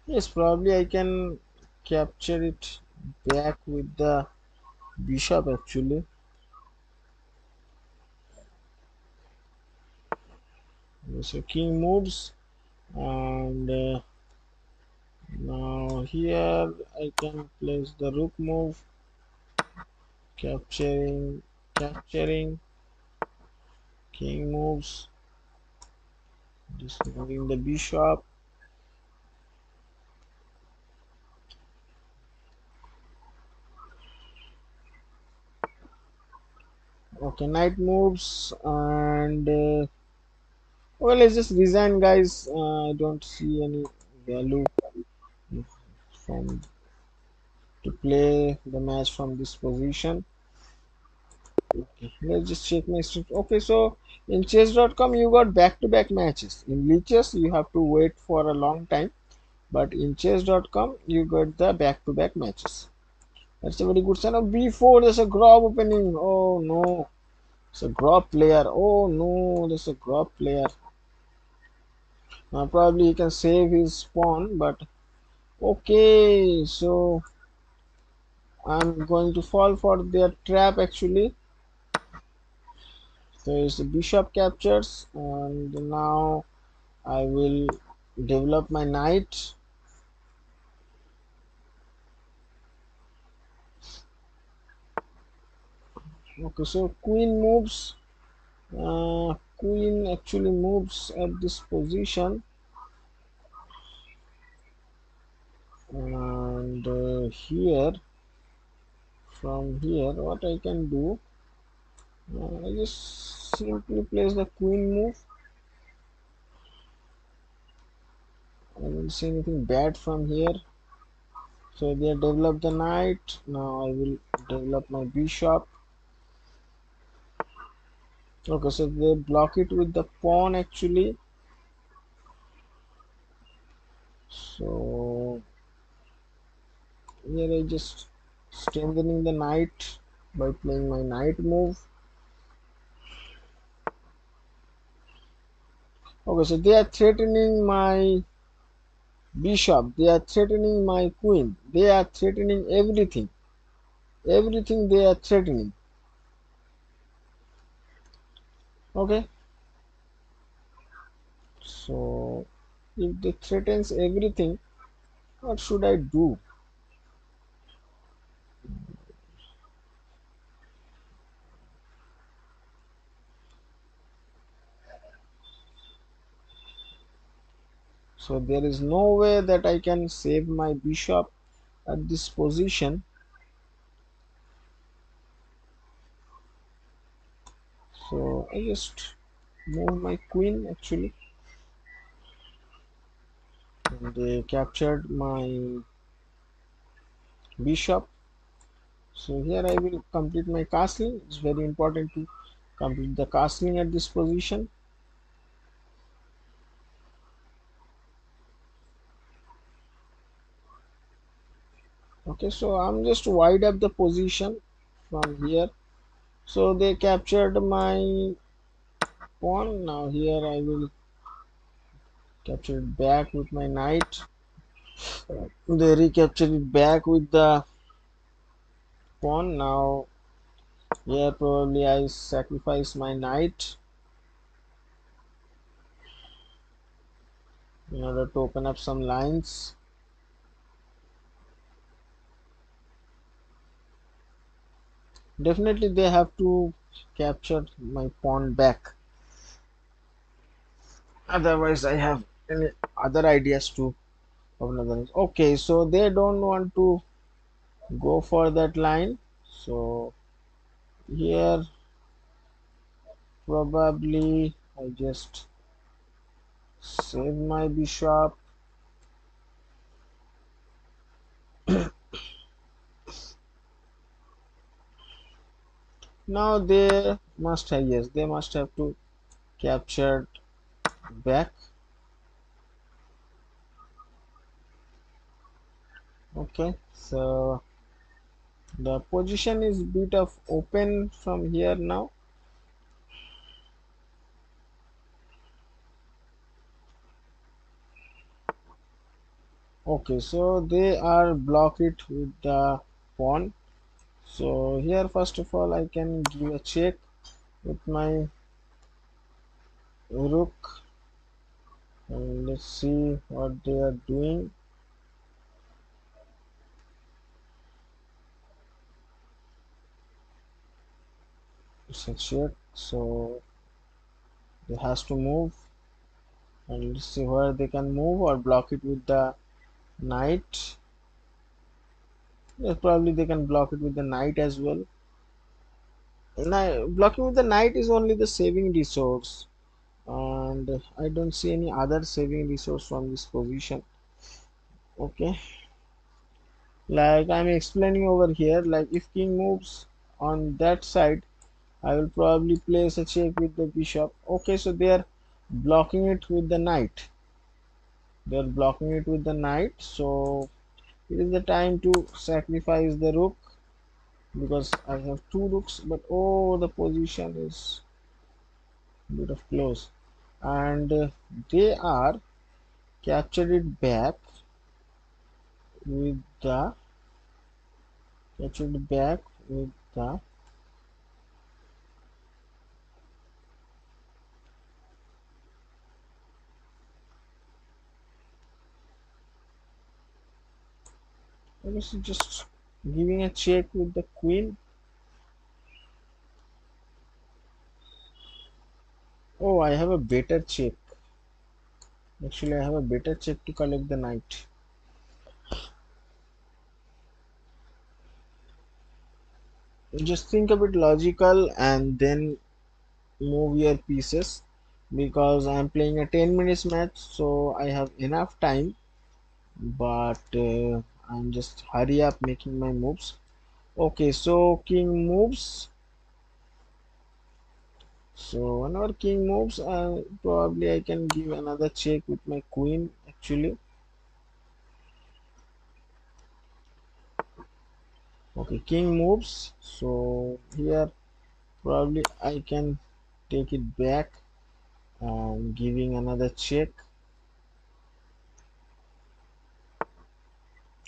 A: yes, probably I can capture it back with the bishop actually. So king moves, and now here I can place the rook move, capturing, king moves, just moving the bishop. Okay, knight moves, and well, let's just resign, guys. I don't see any value from to play the match from this position. Okay, let's just check my streak. Okay, so in chess.com you got back-to-back matches. In lichess you have to wait for a long time, but in chess.com you got the back-to-back matches. That's a very good sign. Of b4, there's a Grob opening. Oh no, it's a Grob player. Oh no, there's a Grob player. Now probably he can save his pawn, but okay, so I'm going to fall for their trap actually. So it's the bishop captures, and now I will develop my knight. Okay, so queen moves. Queen actually moves at this position, and here, from here, what I can do, I just simply place the queen move. I don't see anything bad from here. So they develop the knight. Now I will develop my bishop. Okay, so they block it with the pawn actually. So here I just strengthening the knight by playing my knight move. Okay, so they are threatening my bishop, they are threatening my queen, they are threatening everything. Everything they are threatening. Okay, so if they threatens everything, what should I do? So there is no way that I can save my bishop at this position. So I just move my queen actually, and they captured my bishop. So here I will complete my castling. It's very important to complete the castling at this position. Okay, so I'm just wide up the position from here. So they captured my pawn. Now here I will capture it back with my knight. They recaptured it back with the pawn. Now here probably I sacrifice my knight in order to open up some lines. Definitely they have to capture my pawn back. Otherwise I have any other ideas to open other. Okay, so they don't want to go for that line. So here probably I just save my bishop. Now they must have, yes, they must have to capture back. Okay, so the position is bit of open from here now. Okay, so they are block it with the pawn. So here first of all I can give a check with my rook, and let's see what they are doing. It's a check, so they has to move, and let's see where they can move or block it with the knight. Yes, probably they can block it with the knight as well. Blocking with the knight is only the saving resource, and I don't see any other saving resource from this position. Okay, like I'm explaining over here, like if king moves on that side, I will probably place a check with the bishop. Okay, so they are blocking it with the knight. They are blocking it with the knight, so it is the time to sacrifice the rook because I have two rooks. But oh, the position is a bit of close, and they are captured it back with the captured back with the. I guess just giving a check with the queen. Oh, I have a better check. Actually, I have a better check to collect the knight. Just think a bit logical and then move your pieces, because I'm playing a 10 minutes match, so I have enough time, but I'm just hurry up making my moves. Okay, so king moves. So whenever king moves, probably I can give another check with my queen actually. Okay, king moves. So here probably I can take it back and giving another check.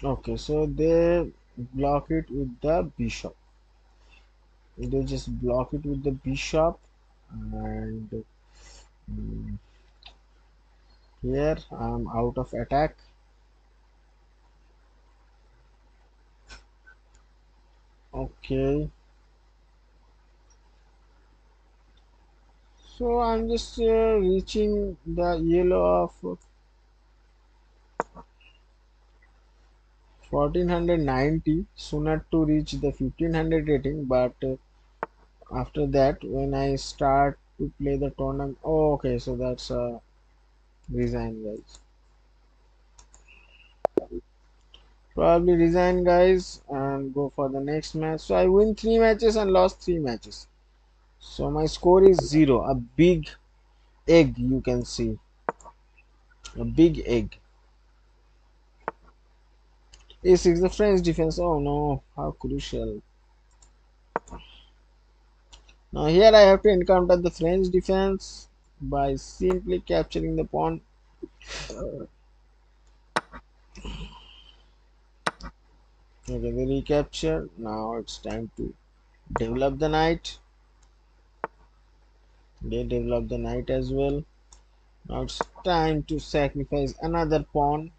A: Okay, so they block it with the bishop. They just block it with the bishop, and mm, here I'm out of attack. Okay, so I'm just reaching the yellow of 1490 sooner to reach the 1500 rating, but after that when I start to play the tournament, oh, okay, so that's resign, guys. Probably resign, guys, and go for the next match. So I win 3 matches and lost 3 matches. So my score is 0. A big egg, you can see. A big egg. A6, the French defense. Oh no, how crucial. Now here I have to encounter the French defense by simply capturing the pawn. Okay, the recapture. Now it's time to develop the knight. They develop the knight as well. Now it's time to sacrifice another pawn.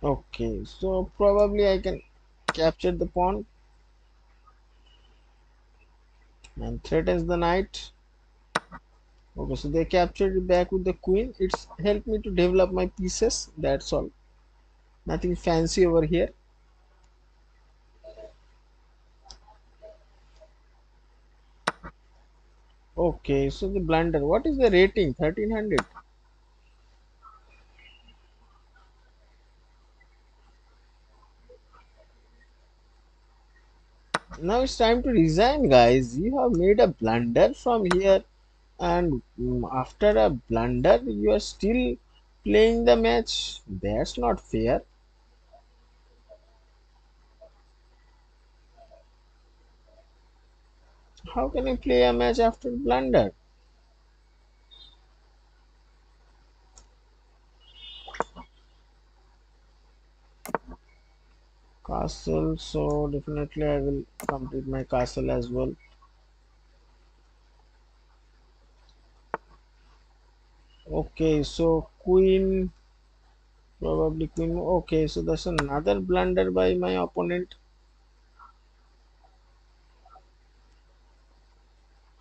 A: Okay, so probably I can capture the pawn and threatens the knight. Okay, so they captured it back with the queen. It's helped me to develop my pieces. That's all. Nothing fancy over here. Okay, so the blunder. What is the rating? 1300. Now it's time to resign, guys. You have made a blunder from here, and after a blunder, you are still playing the match. That's not fair. How can you play a match after blunder? Castle, so definitely I will complete my castle as well. Okay, so queen, probably queen. Okay, so that's another blunder by my opponent.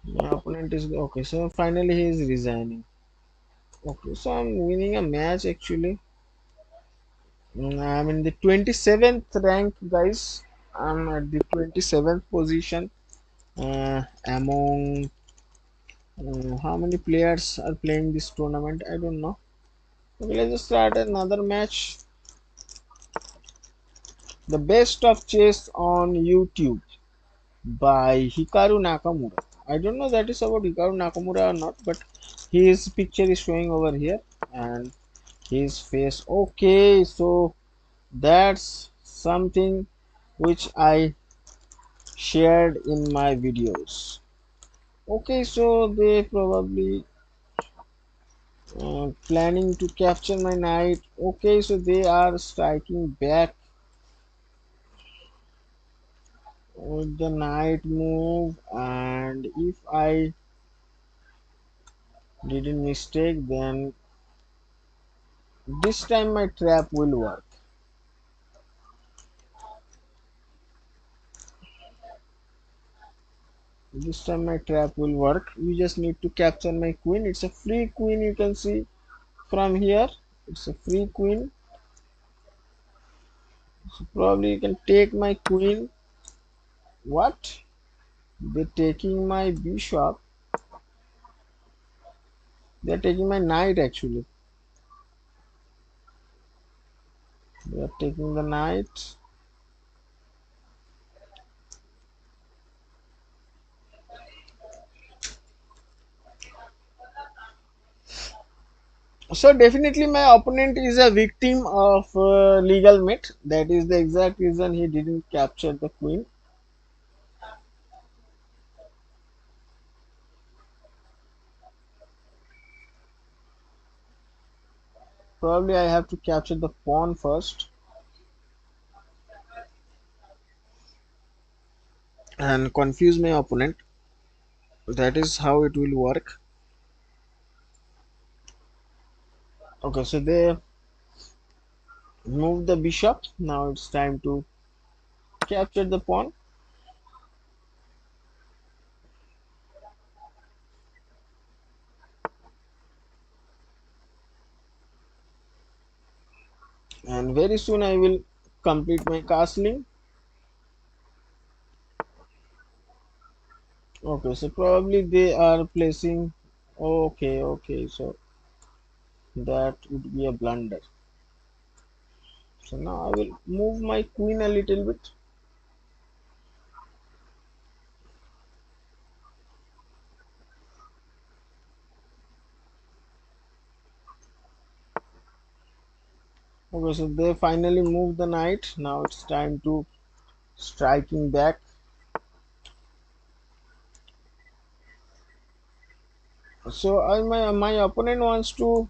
A: My opponent is okay, so finally he is resigning. Okay, so I'm winning a match actually. I'm in the 27th rank, guys. I'm at the 27th position among how many players are playing this tournament? I don't know. Okay, let's just start another match. The best of chess on YouTube by Hikaru Nakamura. I don't know that is about Hikaru Nakamura or not, but his picture is showing over here and his face. Okay, so that's something which I shared in my videos. Okay, so they probably planning to capture my knight. Okay, so they are striking back with the knight move, and if I didn't mistake, then this time my trap will work. This time my trap will work. You just need to capture my queen. It's a free queen, you can see from here. It's a free queen. So probably you can take my queen. What? They're taking my bishop. They're taking my knight actually. They're taking the knight. So definitely my opponent is a victim of legal myth. That is the exact reason he didn't capture the queen. Probably I have to capture the pawn first and confuse my opponent. That is how it will work. Okay, so they move the bishop. Now it's time to capture the pawn. And very soon I will complete my castling. Okay, so probably they are placing. Okay, so that would be a blunder. So now I will move my queen a little bit. Okay, so they finally move the knight. Now it's time to striking back. So my opponent wants to.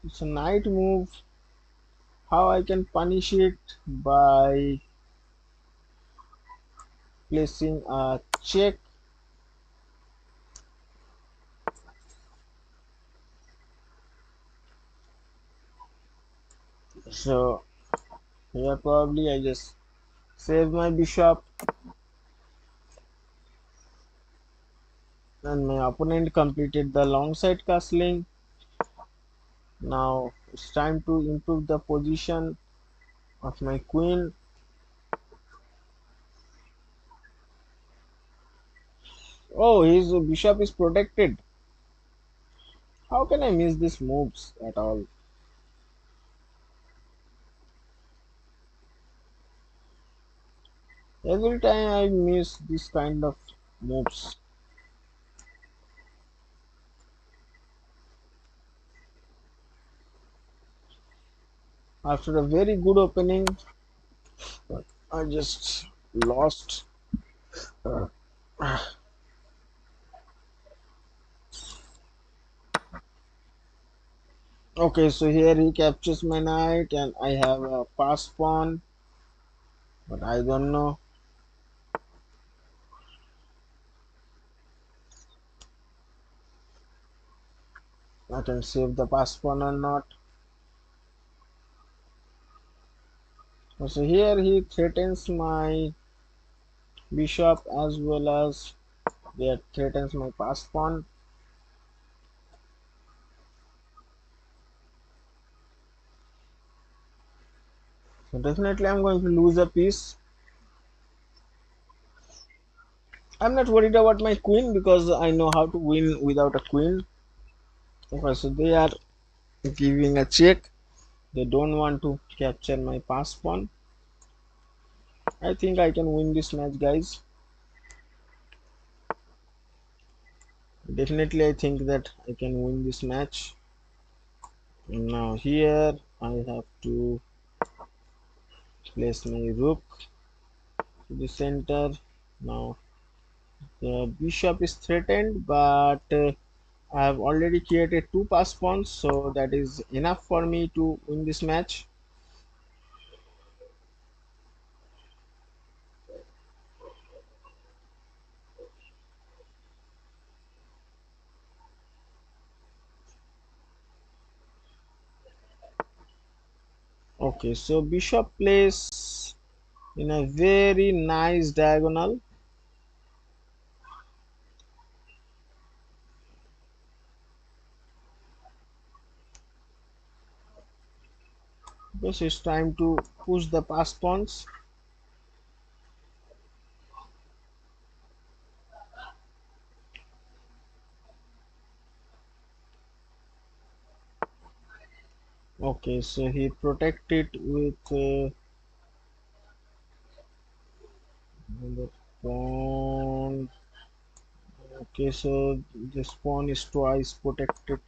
A: It's a knight move. How I can punish it by placing a check. So here probably I just save my bishop, and my opponent completed the long side castling. Now it's time to improve the position of my queen. Oh, his bishop is protected. How can I miss these moves at all? Every time I miss this kind of moves. After a very good opening, but I just lost. Okay, so here he captures my knight and I have a pass pawn, but I don't know. I can save the pass pawn or not. So here he threatens my bishop as well as that threatens my pass pawn. So definitely I'm going to lose a piece. I'm not worried about my queen because I know how to win without a queen. Okay, so they are giving a check. They don't want to capture my pass pawn. I think I can win this match, guys. Definitely I think that I can win this match. Now here I have to place my rook to the center. Now the bishop is threatened, but I have already created two pass pawns, so that is enough for me to win this match. Okay, so bishop plays in a very nice diagonal. Because it's time to push the pass pawns. Okay, so he protected with the pawn. Okay, so this pawn is twice protected.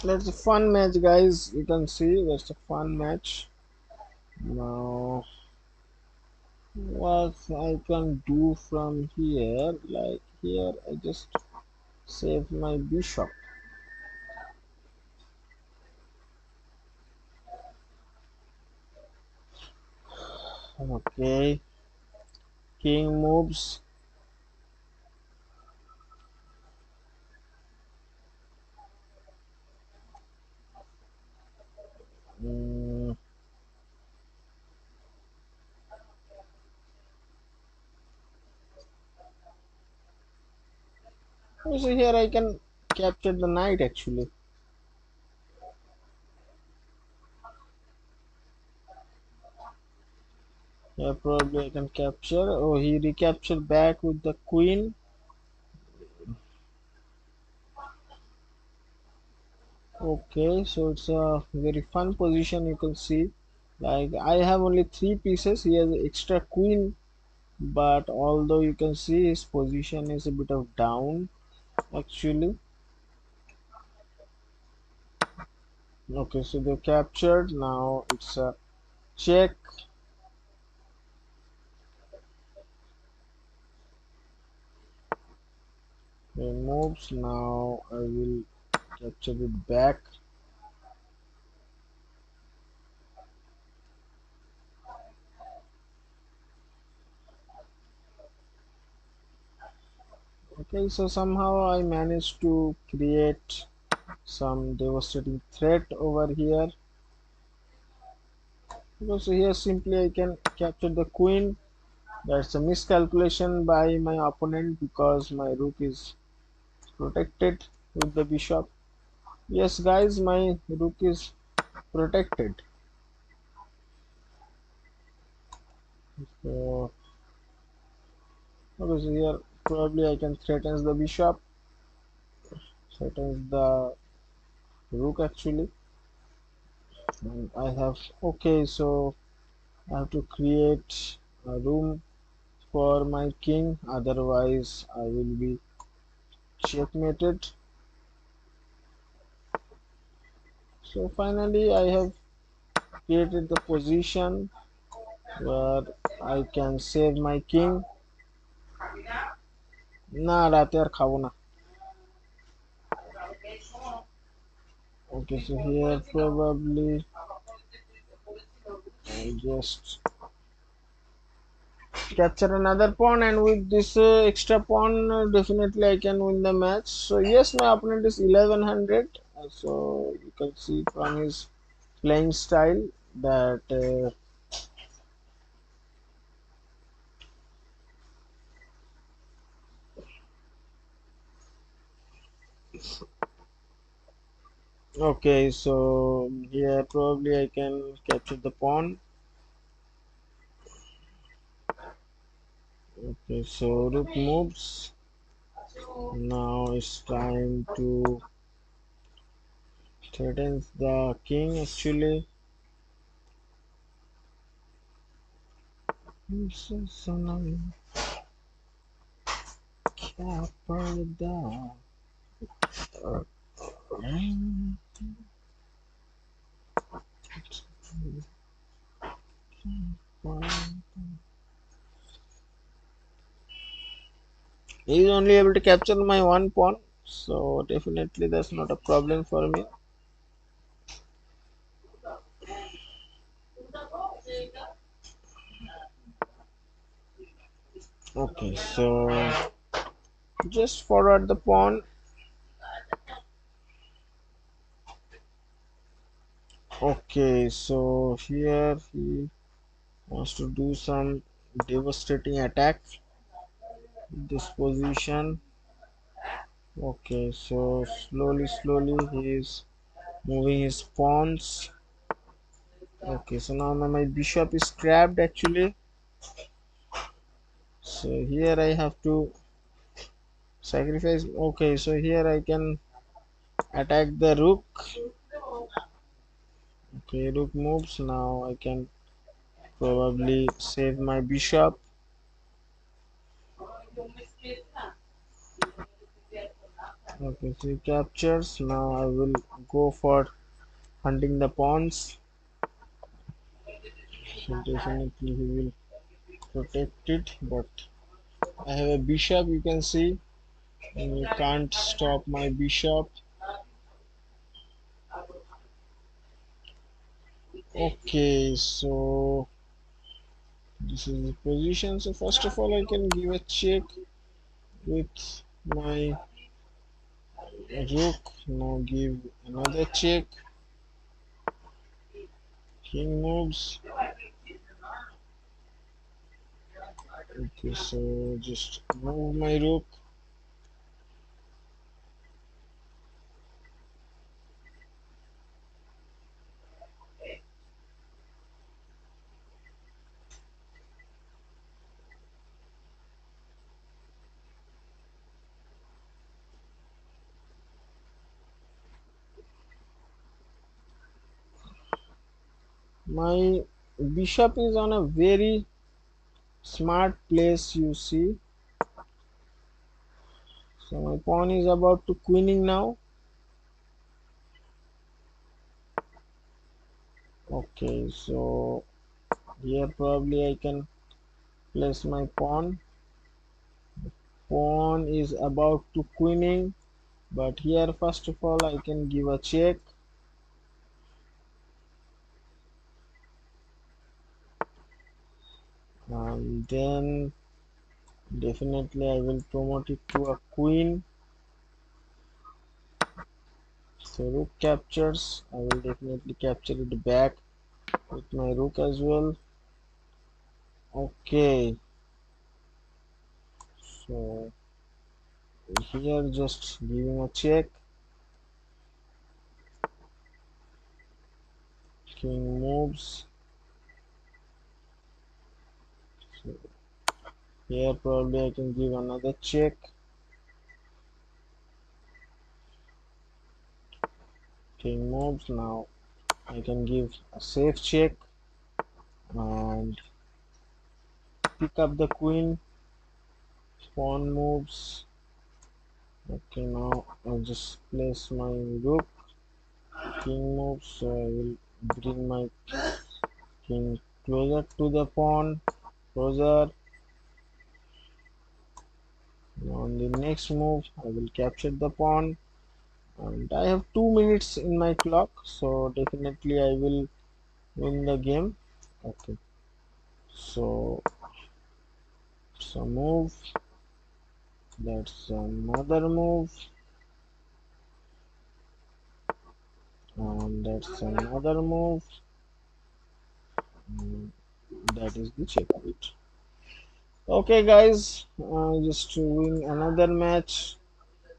A: That's a fun match, guys. You can see that's a fun match. Now, what I can do from here, like here, I just save my bishop. Okay, king moves. Mm, so here I can capture the knight actually. Yeah, probably I can capture. Oh, he recaptured back with the queen. Okay, so it's a very fun position. You can see, like I have only three pieces. He has extra queen, but although you can see his position is a bit of down actually. Okay, so they captured. Now it's a check. He moves. Now I will capture it back. Okay, so somehow I managed to create some devastating threat over here. Okay, so here simply I can capture the queen. That's a miscalculation by my opponent because my rook is protected with the bishop. Yes, guys, my rook is protected. So, okay, so here probably I can threaten the bishop, threatens the rook actually. And I have, okay, so I have to create a room for my king, otherwise I will be checkmated. So finally I have created the position where I can save my king. না রাতে আর খাবো না. Okay, so here probably I just capture another pawn, and with this extra pawn definitely I can win the match. So yes, my opponent is 1100. So you can see from his playing style that okay, so here probably I can capture the pawn. Okay, so rook moves. Now it's time to threaten the king actually. He is only able to capture my one pawn, so definitely that's not a problem for me. Okay, so just forward the pawn. Okay, so here he wants to do some devastating attack in this position. Okay, so slowly he is moving his pawns. Okay, so now my bishop is trapped actually. So here I have to sacrifice. Okay, so here I can attack the rook. Okay, rook moves. Now I can probably save my bishop. Okay, so he captures. Now I will go for hunting the pawns. So definitely he will protect it, but I have a bishop, you can see, and you can't stop my bishop. Okay, so this is the position. So first of all I can give a check with my rook. Now give another check. King moves. Okay, so just move my rook. My bishop is on a very smart place, you see. So my pawn is about to queening now. Okay, so here probably I can place my pawn. Pawn is about to queening, but here first of all I can give a check. And then definitely I will promote it to a queen. So rook captures. I will definitely capture it back with my rook as well. Okay, So here just giving a check. King moves. So here probably I can give another check. King moves. Now I can give a safe check and pick up the queen. Pawn moves. Okay, now I'll just place my rook. King moves, so I will bring my king closer to the pawn. Closer. Now on the next move, I will capture the pawn. And I have 2 minutes in my clock, so definitely I will win the game. Okay, so some move. That's another move. And that's another move. Mm, that is the checkmate. Okay, guys, just to win another match.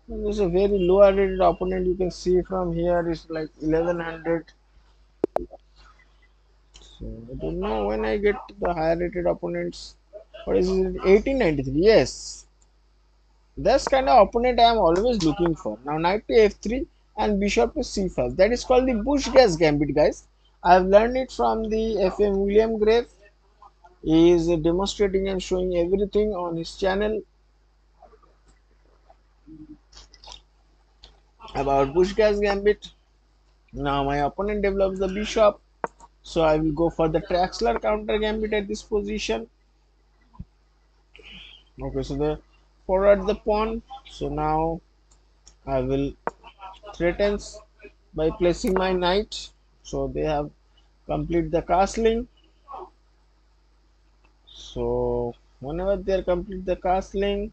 A: There's a very low rated opponent. You can see from here it's like 1100. So I don't know when I get the higher rated opponents. What is it? 1893. Yes, that's kind of opponent I am always looking for. Now knight to f3 and bishop to c5. That is called the bush gas gambit, guys. I've learned it from the FM Graif. He is demonstrating and showing everything on his channel about bush gas gambit. Now my opponent develops the bishop, so I will go for the Traxler counter gambit at this position. Okay, so they forward the pawn. So now I will threatens by placing my knight. So they have complete the castling. So whenever they complete the castling,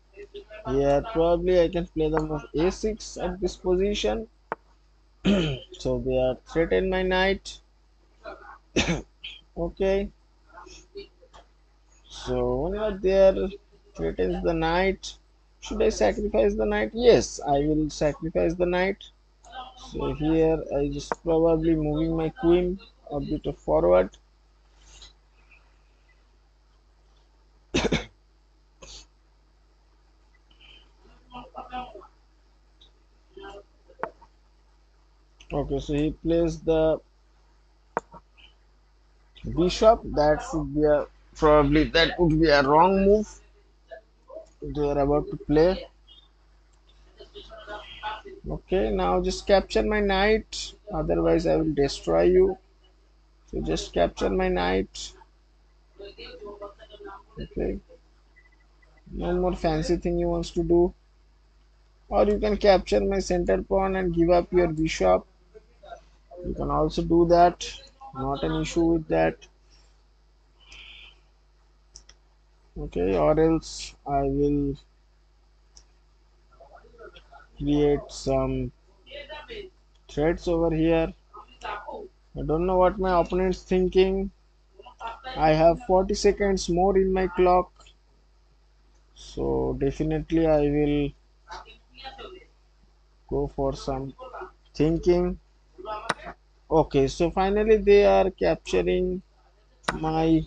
A: here probably I can play the move a6 at this position. So they are threatened my knight. Okay, so whenever there threatens the knight, should I sacrifice the knight? Yes, I will sacrifice the knight. So here I just probably moving my queen a bit forward. Okay, so he plays the bishop. That should be a probably that would be a wrong move they are about to play. Okay, now just capture my knight. Otherwise, I will destroy you. So just capture my knight. Okay, no more fancy thing you wants to do. Or you can capture my center pawn and give up your bishop. You can also do that. Not an issue with that. Okay, or else I will create some threads over here. I don't know what my opponent's thinking. I have 40 seconds more in my clock, so definitely I will go for some thinking. Okay, so finally they are capturing my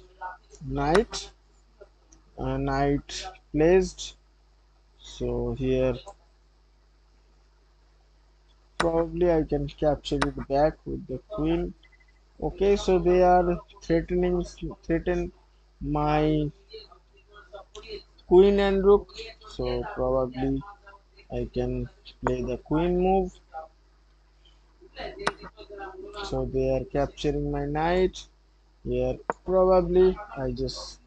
A: knight. Knight placed. So here probably I can capture it back with the queen. Okay, so they are threaten my queen and rook. So probably I can play the queen move. So they are capturing my knight. Here probably I just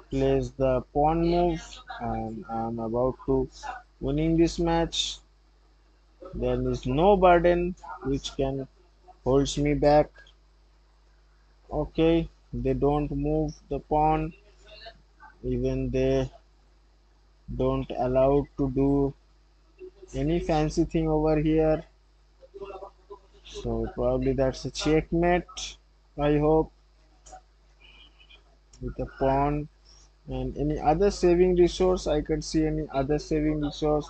A: place the pawn move and I'm about to winning this match. There is no burden which can holds me back. Okay, they don't move the pawn, even they don't allow to do any fancy thing over here. So probably that's a checkmate, I hope, with a pawn. And any other saving resource, I can see any other saving resource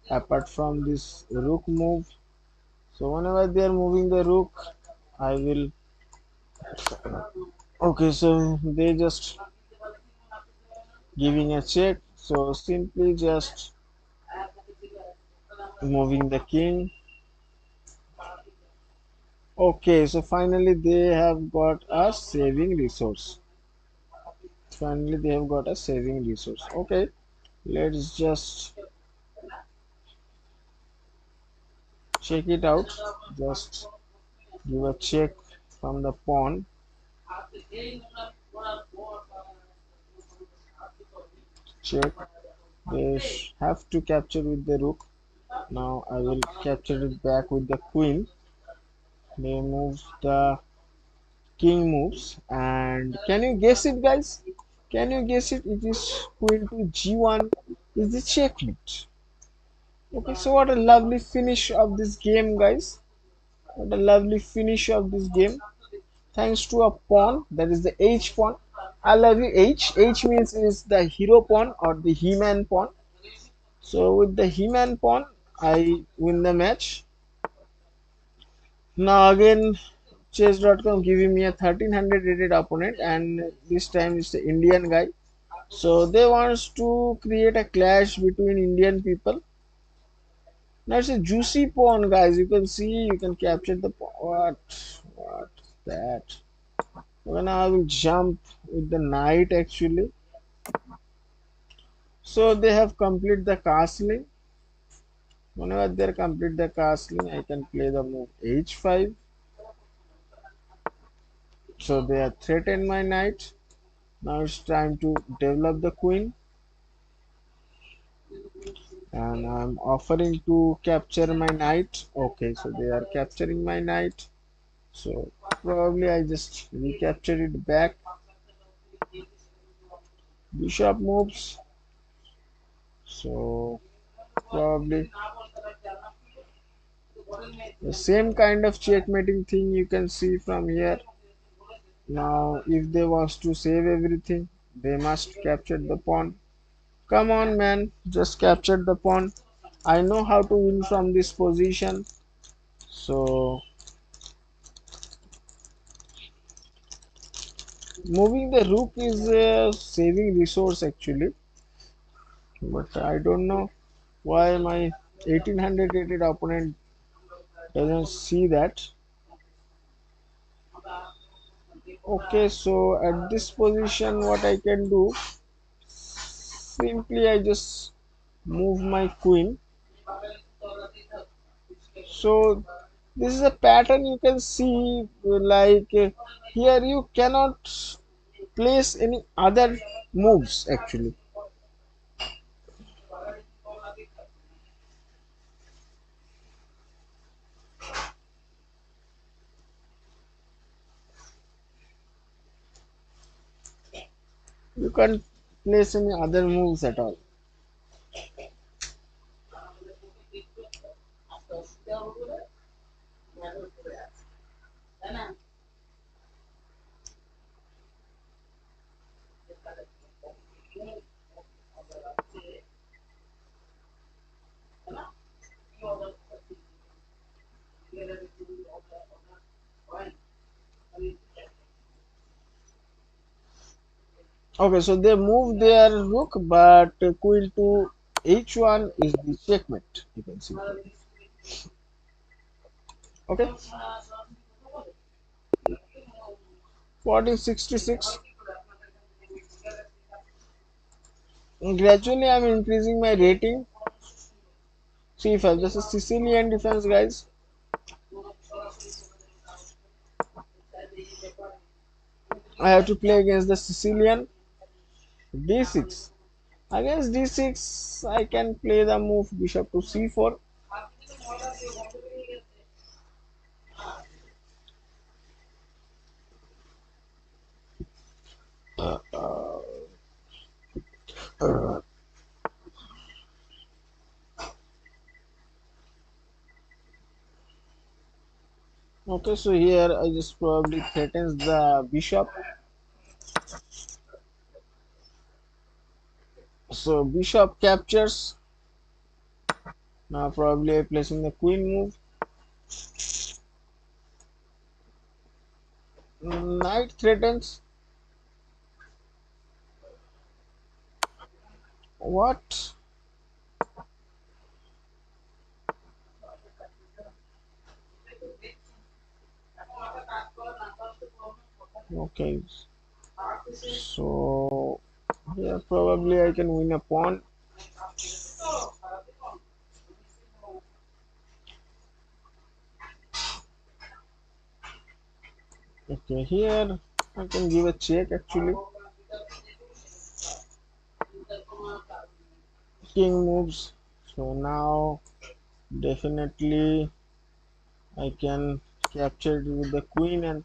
A: apart from this rook move. So whenever they are moving the rook, I will. Okay, so they just giving a check. So simply just moving the king. Okay, so finally they have got a saving resource. Finally they have got a saving resource. Okay, let's just check it out. Just give a check from the pawn. Check. They have to capture with the rook. Now I will capture it back with the queen. They move the king moves, and can you guess it, guys? Can you guess it? It is queen to g1 is the checkmate. Okay, so what a lovely finish of this game, guys. What a lovely finish of this game. Thanks to a pawn, that is the h pawn. I love you, h. H means is the hero pawn or the he-man pawn. So with the he-man pawn, I win the match. Now again, chess.com giving me a 1300 rated opponent, and this time it's the Indian guy. So they wants to create a clash between Indian people. Now it's a juicy pawn, guys. You can see, you can capture the pawn. What's that? When I will jump with the knight actually. So they have complete the castling. Whenever they complete the castling, I can play the move h5. So they have threatened my knight. Now it's time to develop the queen, and I'm offering to capture my knight. Okay, so they are capturing my knight. So probably I just recapture it back. Bishop moves. So probably the same kind of checkmating thing you can see from here. Now if they want to save everything, they must capture the pawn. Come on, man, just capture the pawn. I know how to win from this position. So moving the rook is a saving resource actually, but I don't know why my 1800 rated opponent doesn't see that. Okay, so at this position, what I can do, simply I just move my queen. So this is a pattern you can see, like here you cannot place any other moves actually. You can't place any other moves at all. Okay, so they move their rook, but queen to h1 is the checkmate. You can see. Okay, 1466. Gradually, I'm increasing my rating. C5. This is Sicilian defense, guys. I have to play against the Sicilian. D6. Against D6, I can play the move bishop to C4. Okay, so here I just probably threatens the bishop. So bishop captures. Now probably placing the queen move. Knight threatens. What? Okay, so here probably I can win a pawn. Okay, here I can give a check actually. King moves. So now definitely I can capture it with the queen and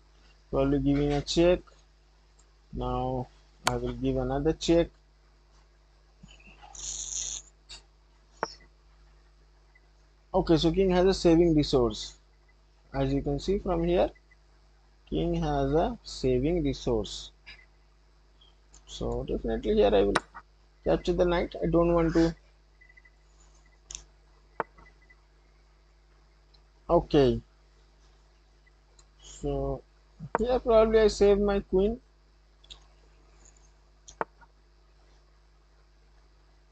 A: probably giving a check. Now I will give another check. Okay, so king has a saving resource. As you can see from here, king has a saving resource. So definitely here I will capture the knight. I don't want to. Okay, so here probably I save my queen.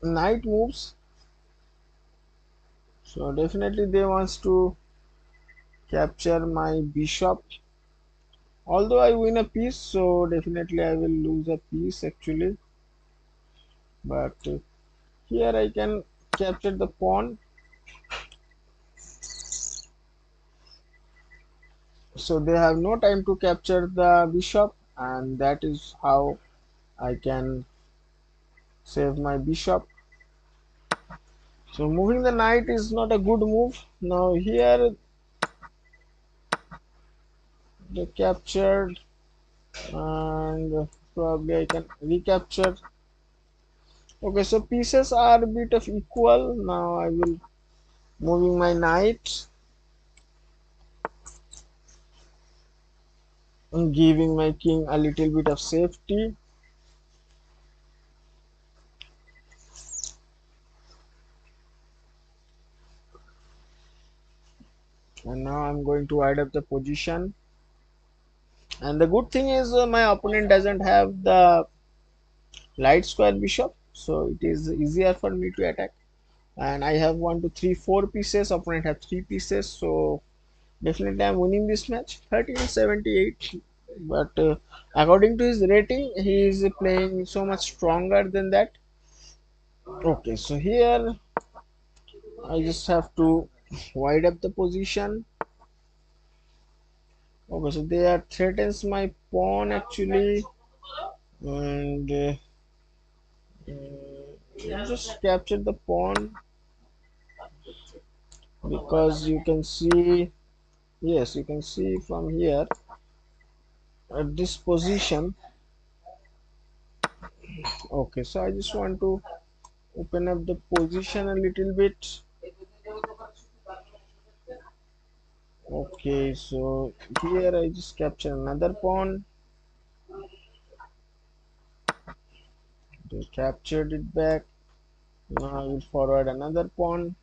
A: Knight moves. So definitely they wants to capture my bishop. Although I win a piece, so definitely I will lose a piece actually. But here I can capture the pawn. So they have no time to capture the bishop, and that is how I can save my bishop. So moving the knight is not a good move. Now here they captured, and probably I can recapture. Okay, so pieces are a bit of equal. Now I will moving my knight and giving my king a little bit of safety. And now I'm going to wide up the position. And the good thing is my opponent doesn't have the light square bishop, so it is easier for me to attack. And I have 1 2 3 4 pieces, opponent have 3 pieces, so definitely I'm winning this match 1378. But according to his rating, he is playing so much stronger than that. Okay, so here I just have to wide up the position. Okay, so they are threatens my pawn actually, and just capture the pawn because you can see, yes, you can see from here at this position. Okay, so I just want to open up the position a little bit. Okay, so here I just capture another pawn. They captured it back. Now I will forward another pawn.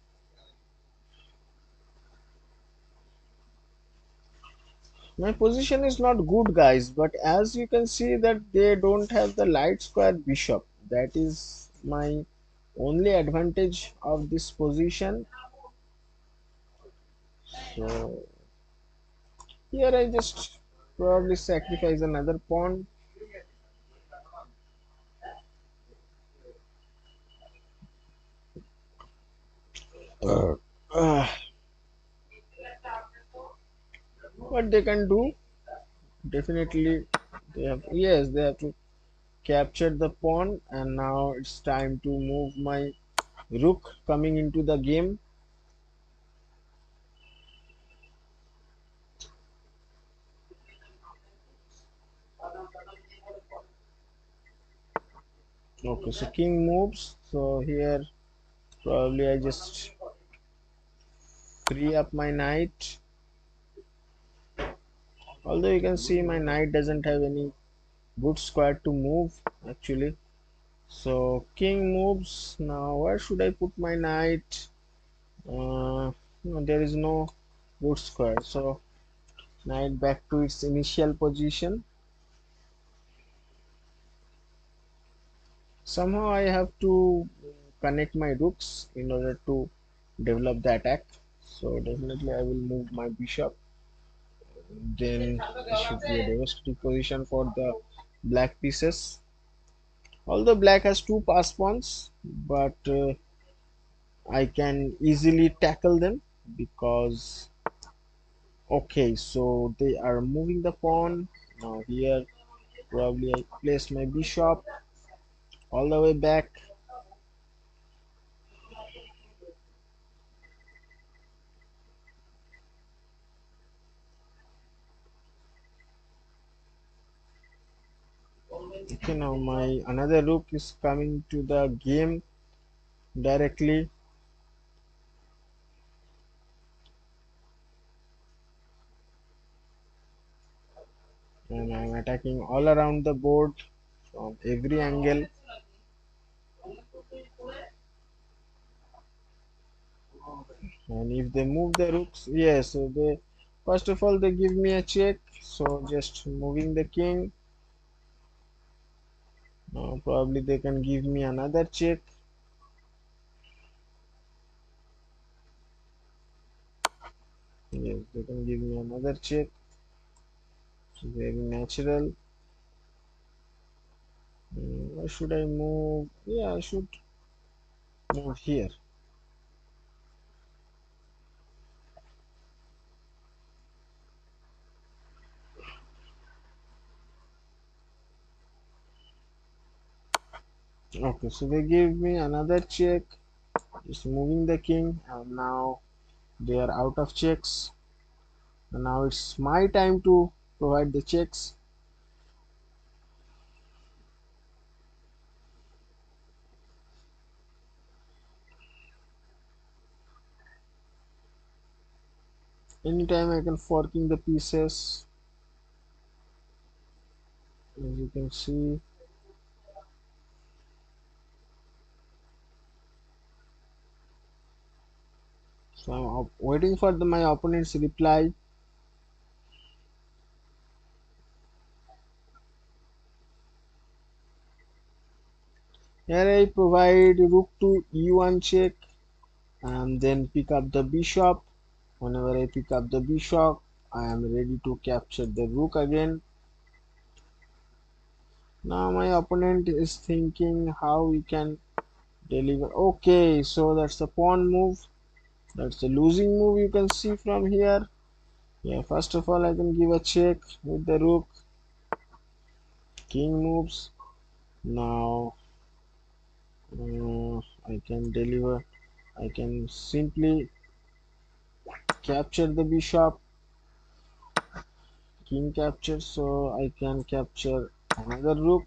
A: My position is not good, guys, but as you can see that they don't have the light square bishop. That is my only advantage of this position. So here I just probably sacrifice another pawn. Uh, what they can do, definitely they have, yes, they have to capture the pawn, and now it's time to move my rook coming into the game. Okay, so king moves. So here probably I just free up my knight. Although you can see my knight doesn't have any good square to move actually. So king moves. Now where should I put my knight? No, there is no good square. So knight back to its initial position. Somehow I have to connect my rooks in order to develop the attack. So definitely I will move my bishop. Then it should be a devastating position for the black pieces. Although black has two pass pawns, but I can easily tackle them because okay, so they are moving the pawn. Now here probably I place my bishop all the way back. Okay, now my another rook is coming to the game directly, and I'm attacking all around the board from every angle. And if they move the rooks, yes, so they first of all they give me a check. So just moving the king. Now probably they can give me another check. Yes, they can give me another check. So very natural. Where should I move? Yeah, I should move here. Okay, so they give me another check. Just moving the king, and now they are out of checks. And now it's my time to provide the checks. Anytime I can forking the pieces, as you can see. So I'm waiting for my opponent's reply. Here I provide rook to e1 check and then pick up the bishop. Whenever I pick up the bishop, I am ready to capture the rook again. Now my opponent is thinking how we can deliver. Okay, so that's a pawn move. That's a losing move you can see from here. Yeah, first of all I can give a check with the rook. King moves. Now I can deliver. I can simply capture the bishop. King capture, so I can capture another rook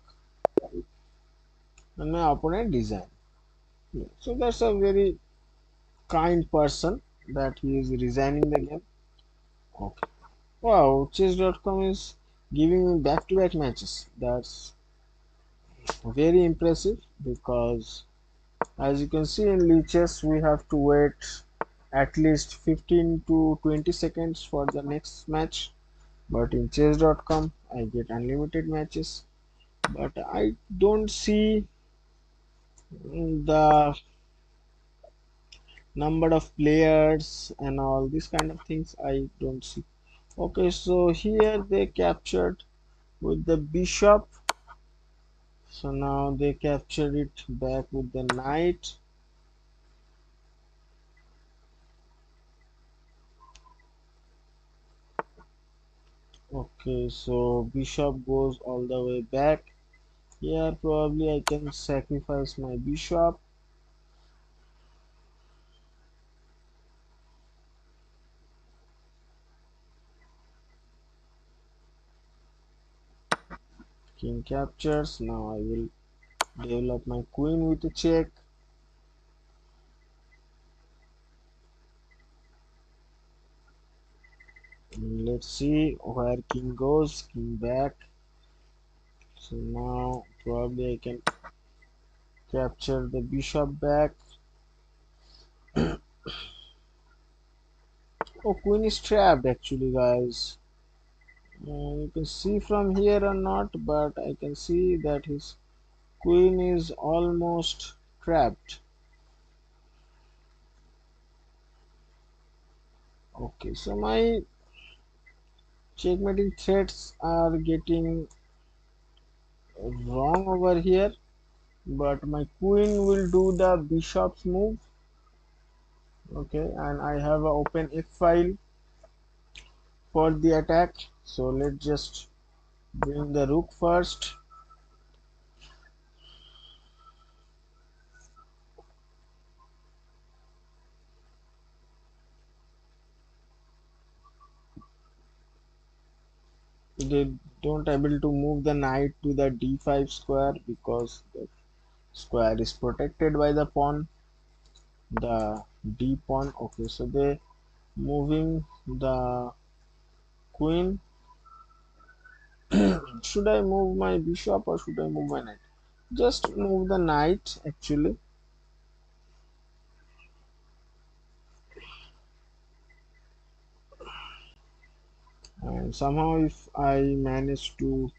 A: and my opponent design. Yeah, so that's a very kind person that he is resigning the game. Okay. Wow, chess.com is giving me back-to-back matches. That's very impressive because as you can see in lichess we have to wait at least 15 to 20 seconds for the next match, but in chess.com I get unlimited matches. But I don't see the number of players and all these kind of things. I don't see. Okay, so here they captured with the bishop. So now they captured it back with the knight. Okay, so bishop goes all the way back. Here probably I can sacrifice my bishop. King captures. Now I will develop my queen with a check. Let's see where king goes. King back. So now probably I can capture the bishop back. Oh, queen is trapped actually, guys. You can see from here or not, but I can see that his queen is almost trapped. Okay, so my checkmating threats are getting wrong over here, but my queen will do the bishop's move. Okay, and I have a open F file for the attack. So let's just bring the rook first. They don't able to move the knight to the d5 square because the square is protected by the pawn, the d pawn. Okay, so they moving the queen. Should I move my bishop or should I move my knight? Just move the knight actually. And somehow if I manage to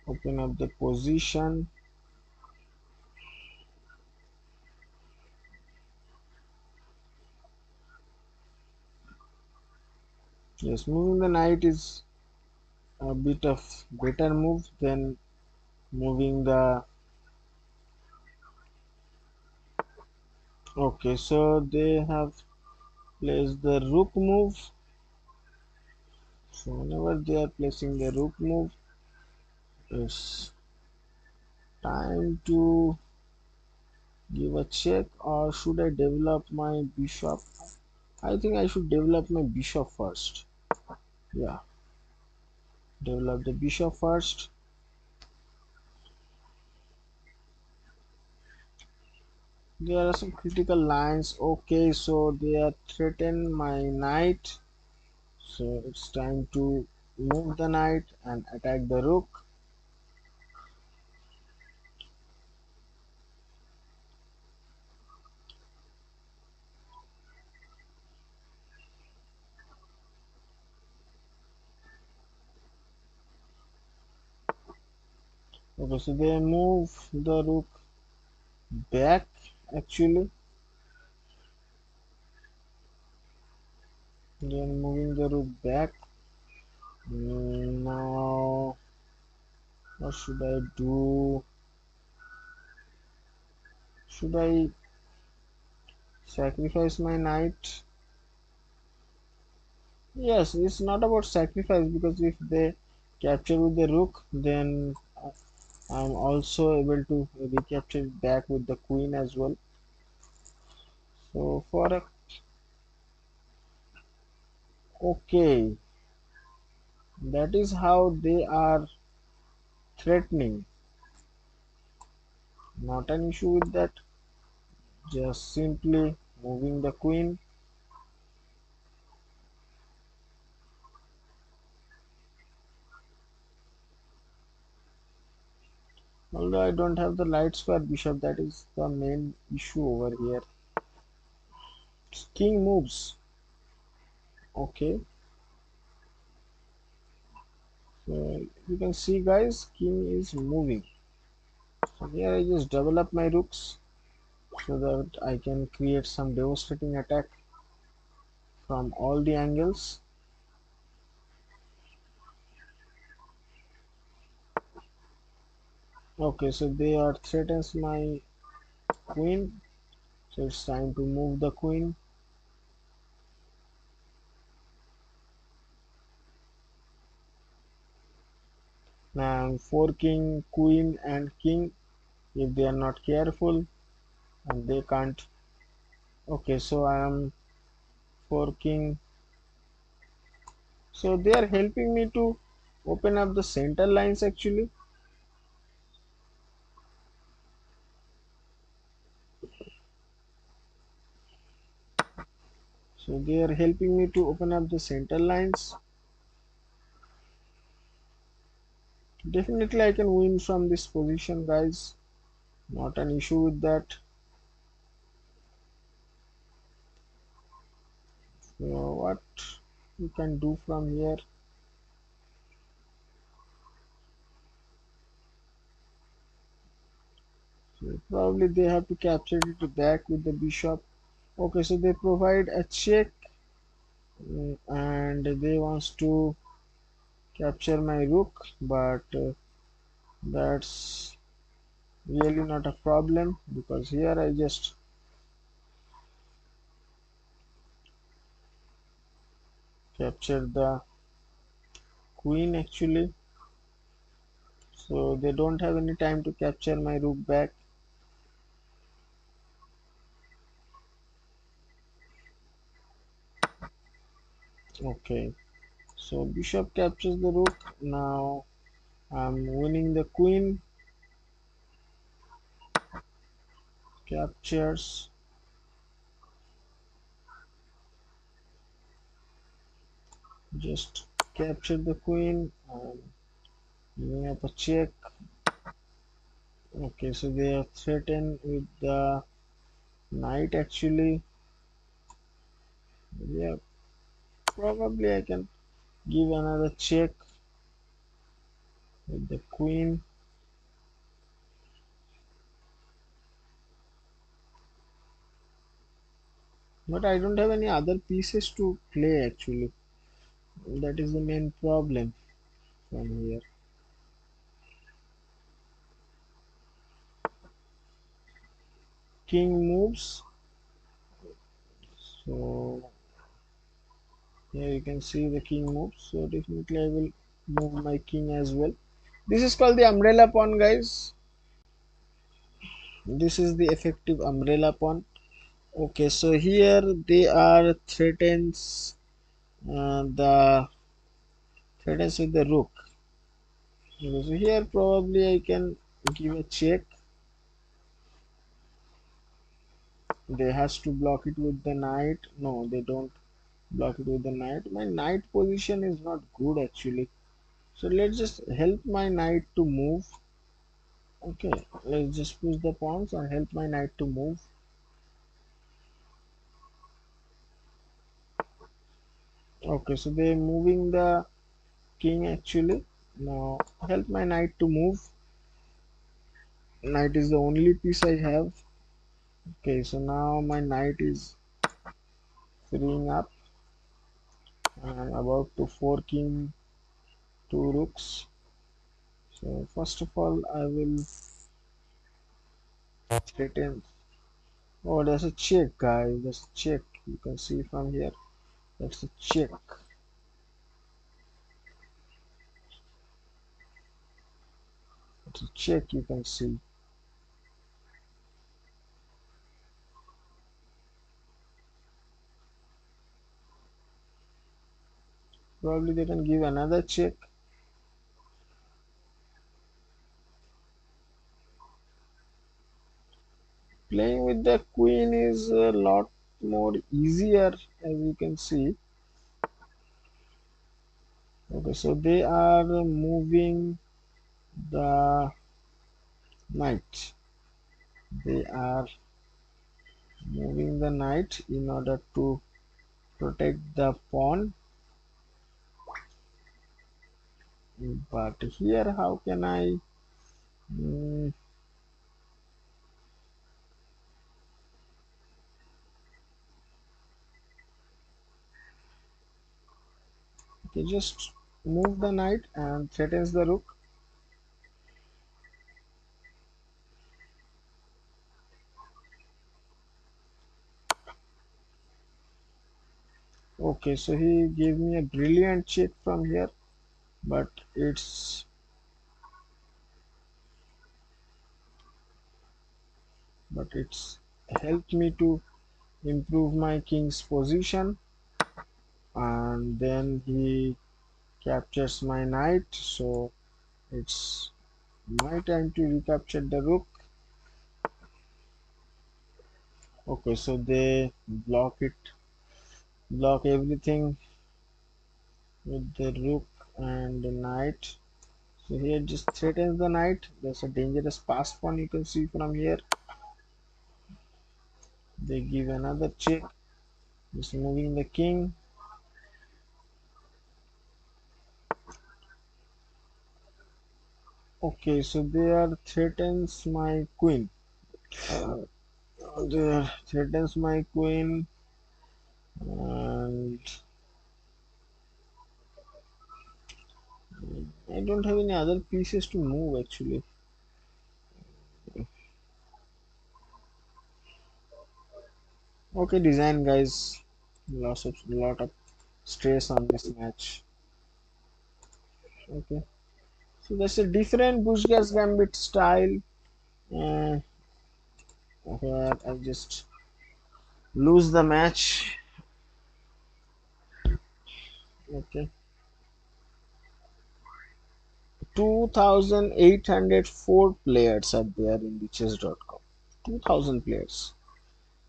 A: open up the position, yes, moving the knight is a bit of better move than moving the. Okay, so they have placed the rook move. So whenever they are placing the rook move, it's time to give a check, or should I develop my bishop? I think I should develop my bishop first. Yeah, develop the bishop first. There are some critical lines. Okay, so they are threaten my knight. So it's time to move the knight and attack the rook. Okay, so they move the rook back actually. They are moving the rook back. Now, what should I do? Should I sacrifice my knight? Yes, it's not about sacrifice because if they capture with the rook, then I'm also able to recapture it back with the queen as well. So for a okay, that is how they are threatening. Not an issue with that. Just simply moving the queen. Although I don't have the light square bishop, that is the main issue over here. King moves. Okay, so you can see guys, king is moving. So here I just double up my rooks so that I can create some devastating attack from all the angles. Okay, so they are threatens my queen. So it's time to move the queen. Now I'm forking queen and king if they are not careful and they can't. Okay, so I am forking. So they are helping me to open up the center lines actually. So they are helping me to open up the center lines. Definitely I can win from this position, guys. Not an issue with that. So what we can do from here? So probably they have to capture it back with the bishop. Okay, so they provide a check, and they wants to capture my rook, but that's really not a problem because here I just capture the queen actually, so they don't have any time to capture my rook back. Okay, so bishop captures the rook. Now I'm winning the queen. Captures. Just capture the queen and giving up a check. Okay, so they are threatened with the knight actually. Yeah, probably I can give another check with the queen. But I don't have any other pieces to play actually. That is the main problem from here. King moves. So here you can see the king moves. So definitely I will move my king as well. This is called the umbrella pawn, guys. This is the effective umbrella pawn. Okay, so here they are the threatens with the rook. Okay, so here probably I can give a check. They has to block it with the knight. No, they don't block it with the knight. My knight position is not good actually. So let's just help my knight to move. Okay, let's just push the pawns and help my knight to move. Okay, so they're moving the king actually. Now help my knight to move. Knight is the only piece I have. Okay, so now my knight is freeing up. I'm about to four king, two rooks. So first of all, I will threaten. Oh, there's a check, guys. There's a check. You can see from here. That's a check. It's a check. You can see. Probably they can give another check. Playing with the queen is a lot more easier, as you can see. Okay, so they are moving the knight. They are moving the knight in order to protect the pawn. But here, how can I? mm, okay, just move the knight and threatens the rook. Okay, so he gave me a brilliant check from here, but it's helped me to improve my king's position, and then he captures my knight, so it's my time to recapture the rook. Okay, so they block everything with the rook and the knight. So here just threatens the knight. There's a dangerous pass pawn you can see from here. They give another check, just moving the king. Okay, so there threatens my queen. There threatens my queen, and I don't have any other pieces to move actually. Okay, design guys. Lot of stress on this match. Okay, so that's a different Bushgas Gambit style. Uh, where I just lose the match. Okay, 2,804 players are there in the chess.com. 2,000 players.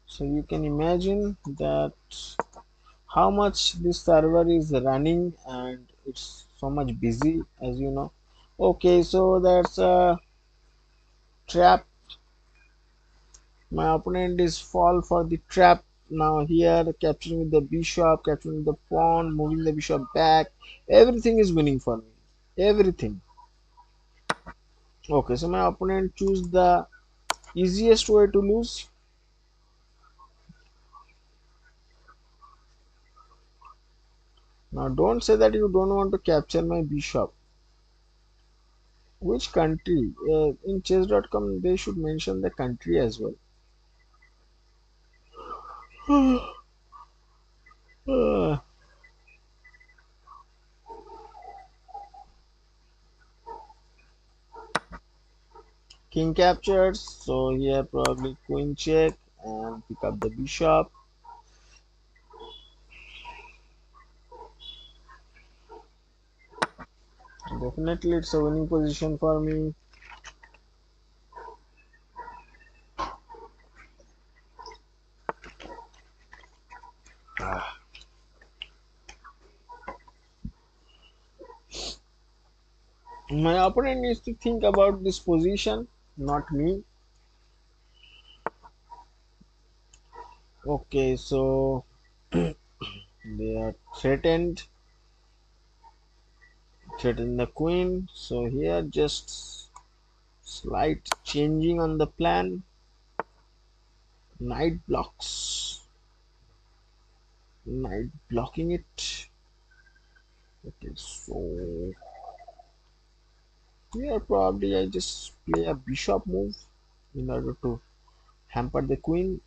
A: So you can imagine that how much this server is running, and it's so much busy, as you know. Okay, so that's a trap. My opponent is fall for the trap. Now here capturing the bishop, capturing the pawn, moving the bishop back, everything is winning for me, everything. Okay, so my opponent choose the easiest way to lose. Now don't say that you don't want to capture my bishop. Which country? In chess.com they should mention the country as well. King captures, so here probably queen check and pick up the bishop. Definitely it's a winning position for me. My opponent needs to think about this position, not me. Okay, so they are threaten the queen. So here just slight changing on the plan. Knight blocks. Knight blocking it. Okay, so here probably I just play a bishop move in order to hamper the queen.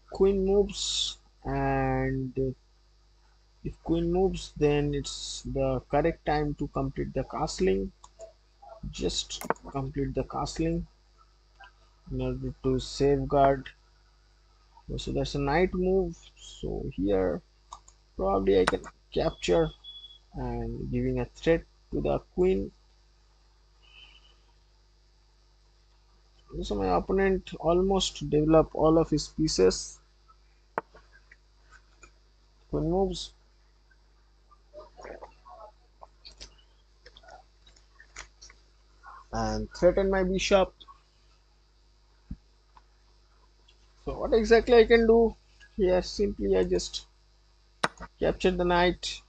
A: Queen moves, and if queen moves, then it's the correct time to complete the castling. Just complete the castling in order to safeguard. So that's a knight move. So here probably I can capture and giving a threat to the queen. So my opponent almost developed all of his pieces. Queen moves, and threaten my bishop. So what exactly I can do? Here simply I just capture the knight.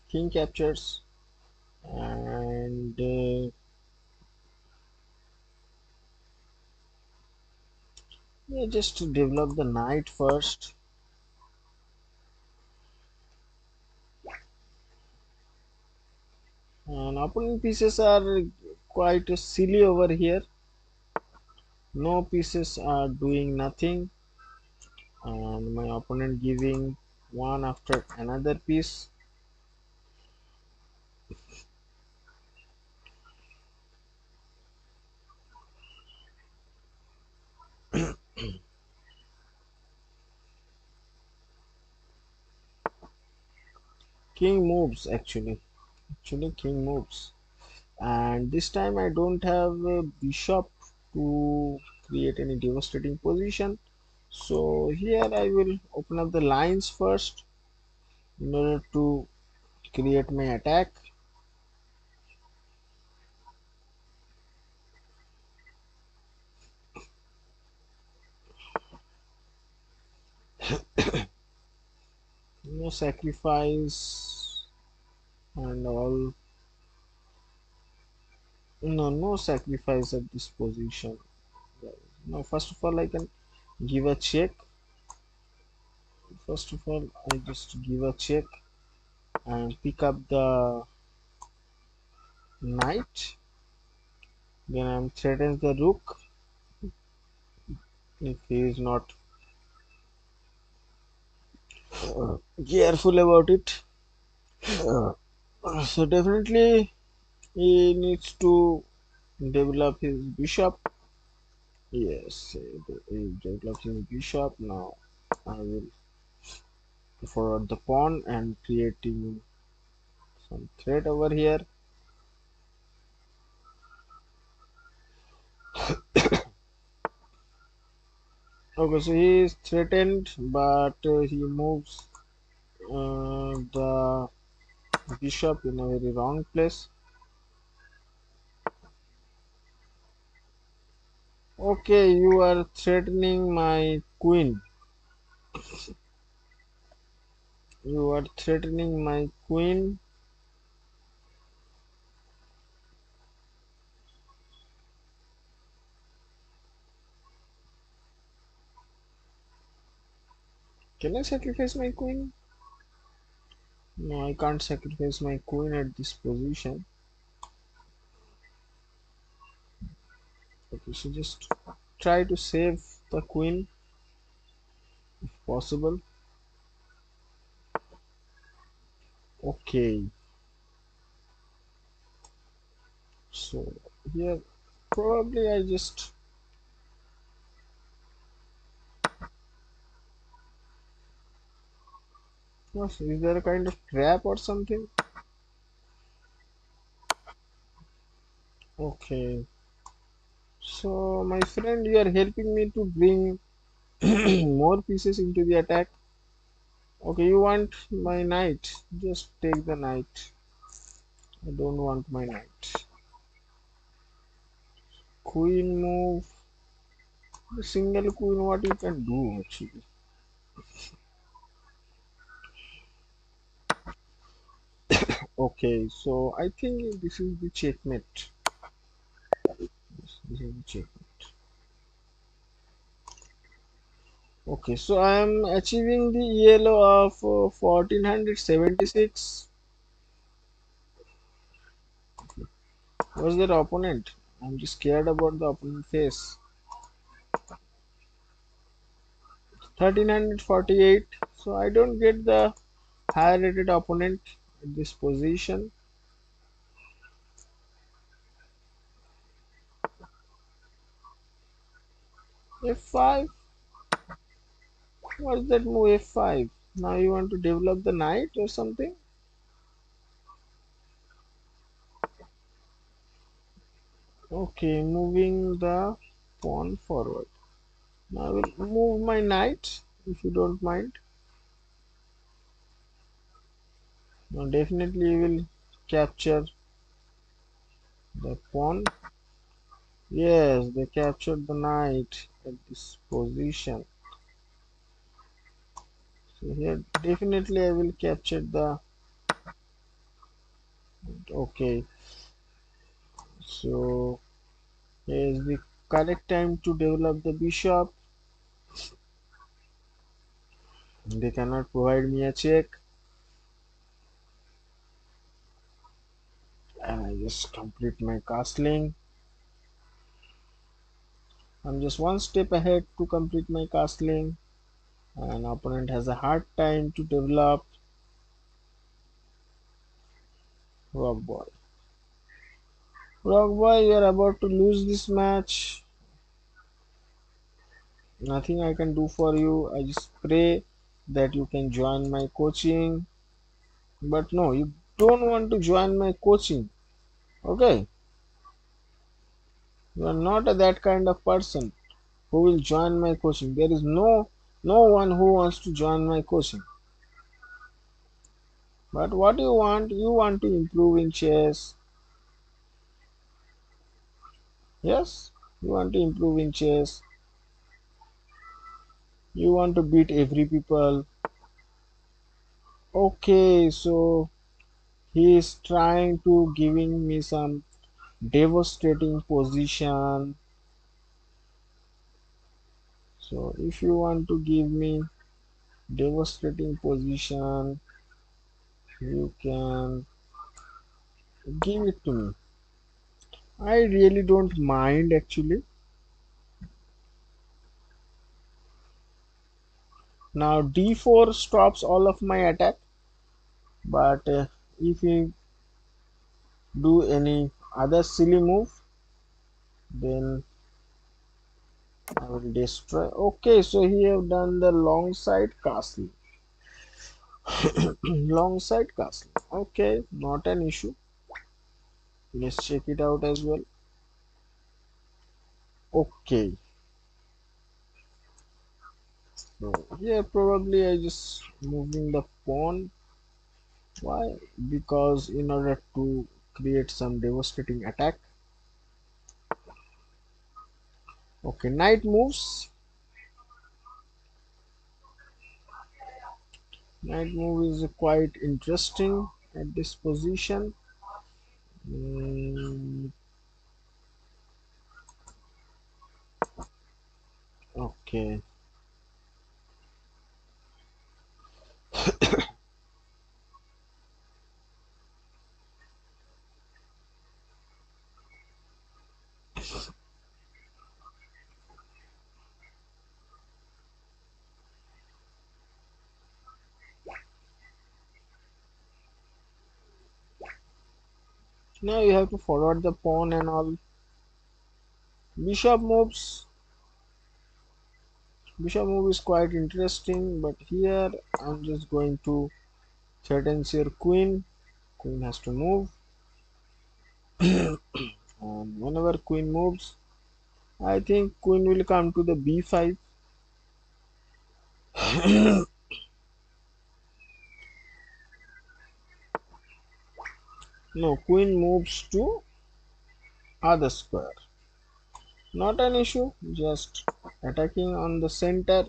A: King captures, and yeah, just to develop the knight first. And opponent pieces are quite silly over here. No pieces are doing nothing, and my opponent giving one after another piece. King moves actually king moves, and this time I don't have a bishop to create any devastating position. So here I will open up the lines first in order to create my attack. No sacrifice and all. No sacrifice at this position. Now first of all I can give a check. First of all I just give a check and pick up the knight. Then I'm threatens the rook if he is not careful about it. So definitely he needs to develop his bishop. Yes, he develops his bishop. Now I will forward the pawn and creating some threat over here. Okay, so he is threatened, but he moves the bishop in a very wrong place. Okay, you are threatening my queen. You are threatening my queen. Can I sacrifice my queen? No, I can't sacrifice my queen at this position. Okay, so just try to save the queen if possible. Okay, so here probably I just is there a kind of trap or something? Okay, so my friend, you are helping me to bring more pieces into the attack. Okay, you want my knight? Just take the knight. I don't want my knight. Queen move. The single queen, what you can do actually? Okay, so I think this is the checkmate. This is the checkmate. Okay, so I am achieving the yellow of 1476. What's their opponent? I'm just scared about the opponent face. 1348. So I don't get the higher rated opponent at this position. F5. What's that move F5? Now you want to develop the knight or something? Okay, moving the pawn forward. Now I will move my knight if you don't mind. Now definitely you will capture the pawn. Yes, they captured the knight at this position. So here definitely I will capture the. Okay, so here is the correct time to develop the bishop. They cannot provide me a check, and I just complete my castling. I'm just one step ahead to complete my castling. An opponent has a hard time to develop. Rock boy. Rock boy, you are about to lose this match. Nothing I can do for you. I just pray that you can join my coaching. But no, you don't want to join my coaching. Okay? You are not that kind of person. who will join my coaching. There is no one who wants to join my coaching. But what you want? You want to improve in chess. Yes, you want to improve in chess. You want to beat every people. Okay, so he is trying to giving me some devastating position. So if you want to give me devastating position, you can give it to me. I really don't mind actually. Now d4 stops all of my attack, but if you do any other silly move, then I will destroy. Okay, so he have done the long side castle. Long side castle. Okay, not an issue. Let's check it out as well. Okay, so here probably I just moving the pawn. Why? Because in order to create some devastating attack. Okay, knight moves. Knight move is quite interesting at this position. Mm, okay. Now you have to forward the pawn and all. Bishop moves. Bishop move is quite interesting, but here I'm just going to threaten your queen. Queen has to move, and whenever queen moves, I think queen will come to the b5. No, queen moves to other square. Not an issue, just attacking on the center.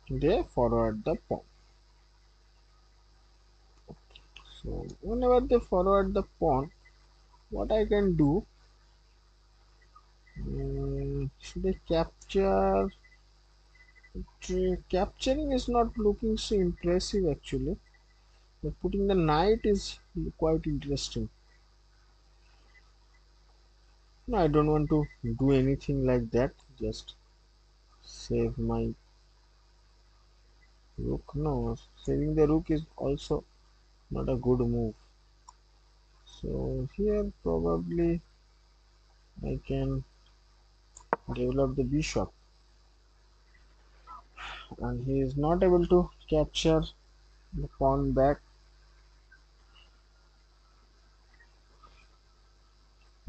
A: They forward the pawn. So whenever they forward the pawn, what I can do, should I capture? Capturing is not looking so impressive actually, but putting the knight is quite interesting. No, I don't want to do anything like that, just save my rook. No, saving the rook is also not a good move. So here probably I can develop the bishop, and he is not able to capture the pawn back,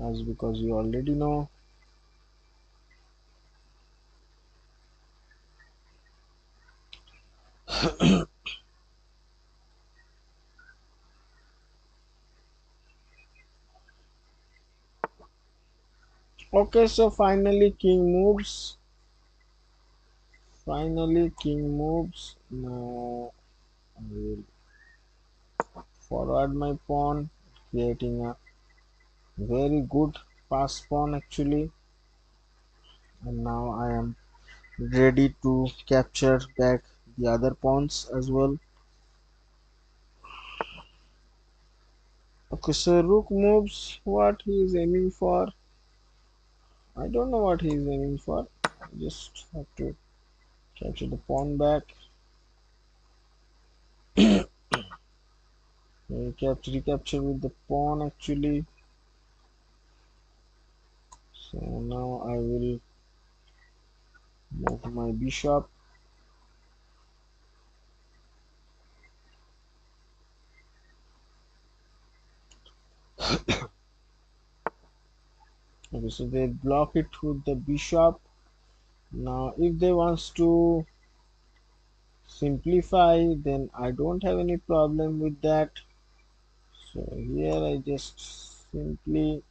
A: as because you already know. Okay, so finally king moves. Finally king moves. Now I will forward my pawn, creating a very good pass pawn actually, and now I am ready to capture back the other pawns as well. Okay, so rook moves. What he is aiming for, I don't know what he is aiming for. I just have to capture the pawn back. Capture recapture with the pawn actually. So now I will move my bishop. so they block it with the bishop. Now if they wants to simplify, then I don't have any problem with that. So here I just simply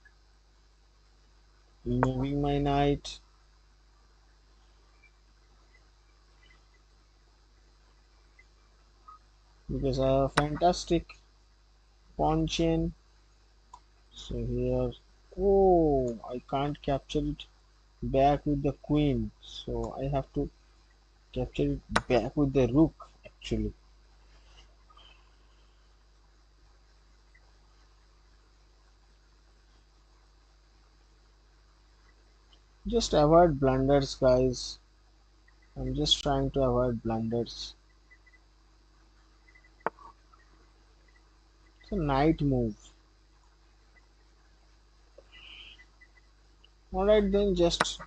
A: moving my knight, because I have a fantastic pawn chain. So here, oh, I can't capture it back with the queen, so I have to capture it back with the rook actually. Just avoid blunders, guys. I'm just trying to avoid blunders. So knight move. Alright then, just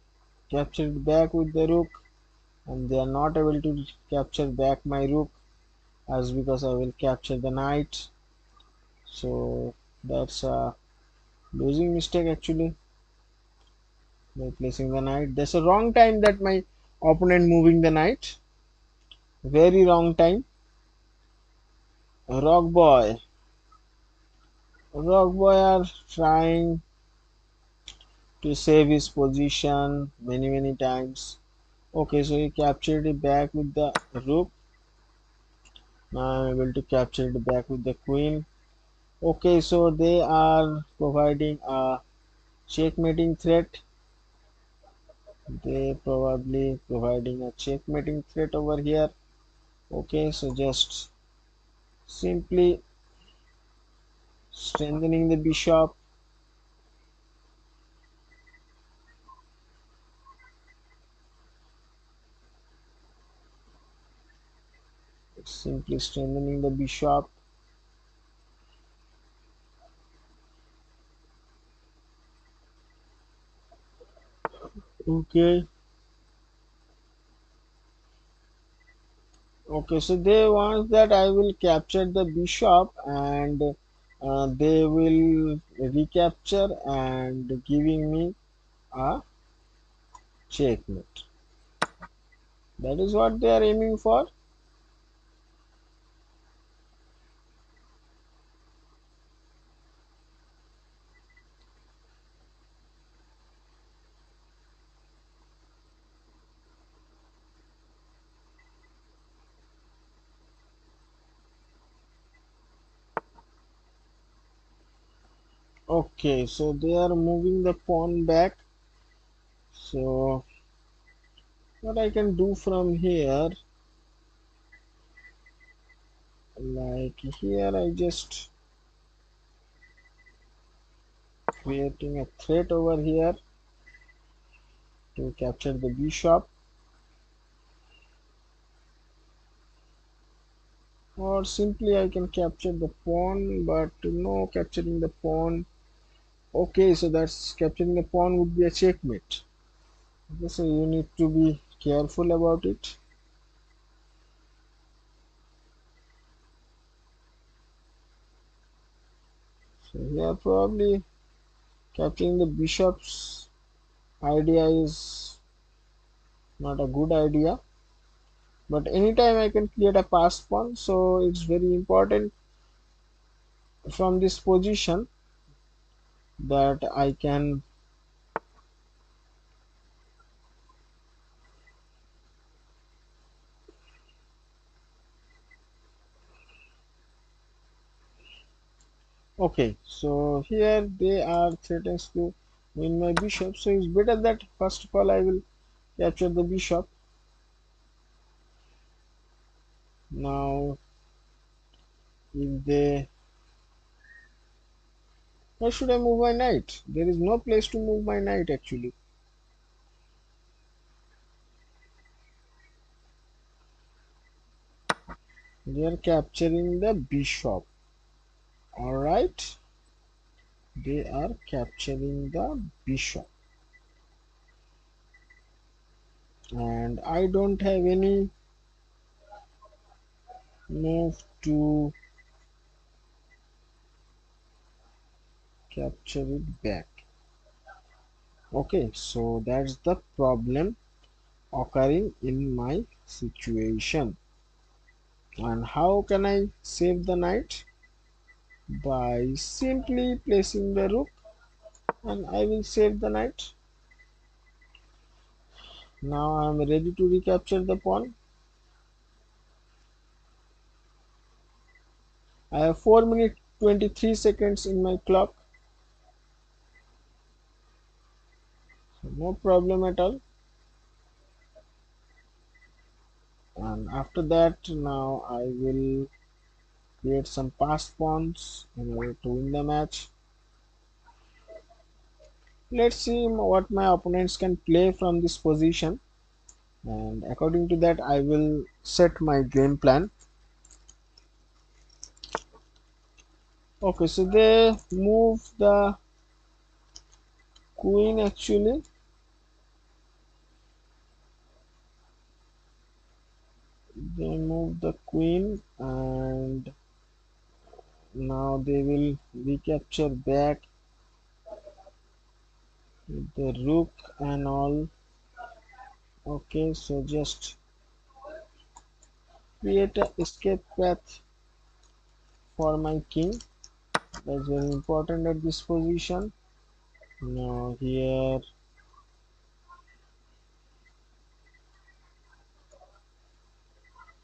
A: capture it back with the rook, and they are not able to capture back my rook as because I will capture the knight. So that's a losing mistake actually by placing the knight. That's a wrong time that my opponent moving the knight. Very wrong time. Rock boy. Rock boy are trying to save his position many times. Okay, so he captured it back with the rook. Now I'm able to capture it back with the queen. Okay, so they are providing a checkmating threat. They probably providing a checkmating threat over here. Okay, so just simply strengthening the bishop. Simply strengthening the bishop. Okay. Okay, so they want that I will capture the bishop, and they will recapture and giving me a checkmate. That is what they are aiming for. Okay, so they are moving the pawn back. So what I can do from here, like here I just creating a threat over here to capture the bishop, or simply I can capture the pawn, but no capturing the pawn. Okay, so that's capturing the pawn would be a checkmate. Okay, so you need to be careful about it. So here probably capturing the bishop's idea is not a good idea, but anytime I can create a passed pawn, so it's very important from this position that I can. Okay, so here they are threatens to win my bishop, so it's better that first of all I will capture the bishop. Now if they, where should I move my knight? There is no place to move my knight actually. They are capturing the bishop. Alright, they are capturing the bishop, and I don't have any move to capture it back. Okay, so that's the problem occurring in my situation. And how can I save the knight? By simply placing the rook, and I will save the knight. Now I am ready to recapture the pawn. I have 4 minutes 23 seconds in my clock, so no problem at all. And after that, now I will create some passed pawns in order to win the match. Let's see what my opponents can play from this position, and according to that I will set my game plan. Okay, so they move the queen actually. They move the queen, and now they will recapture back with the rook and all. Okay, so just create a escape path for my king. That's very important at this position. Now here,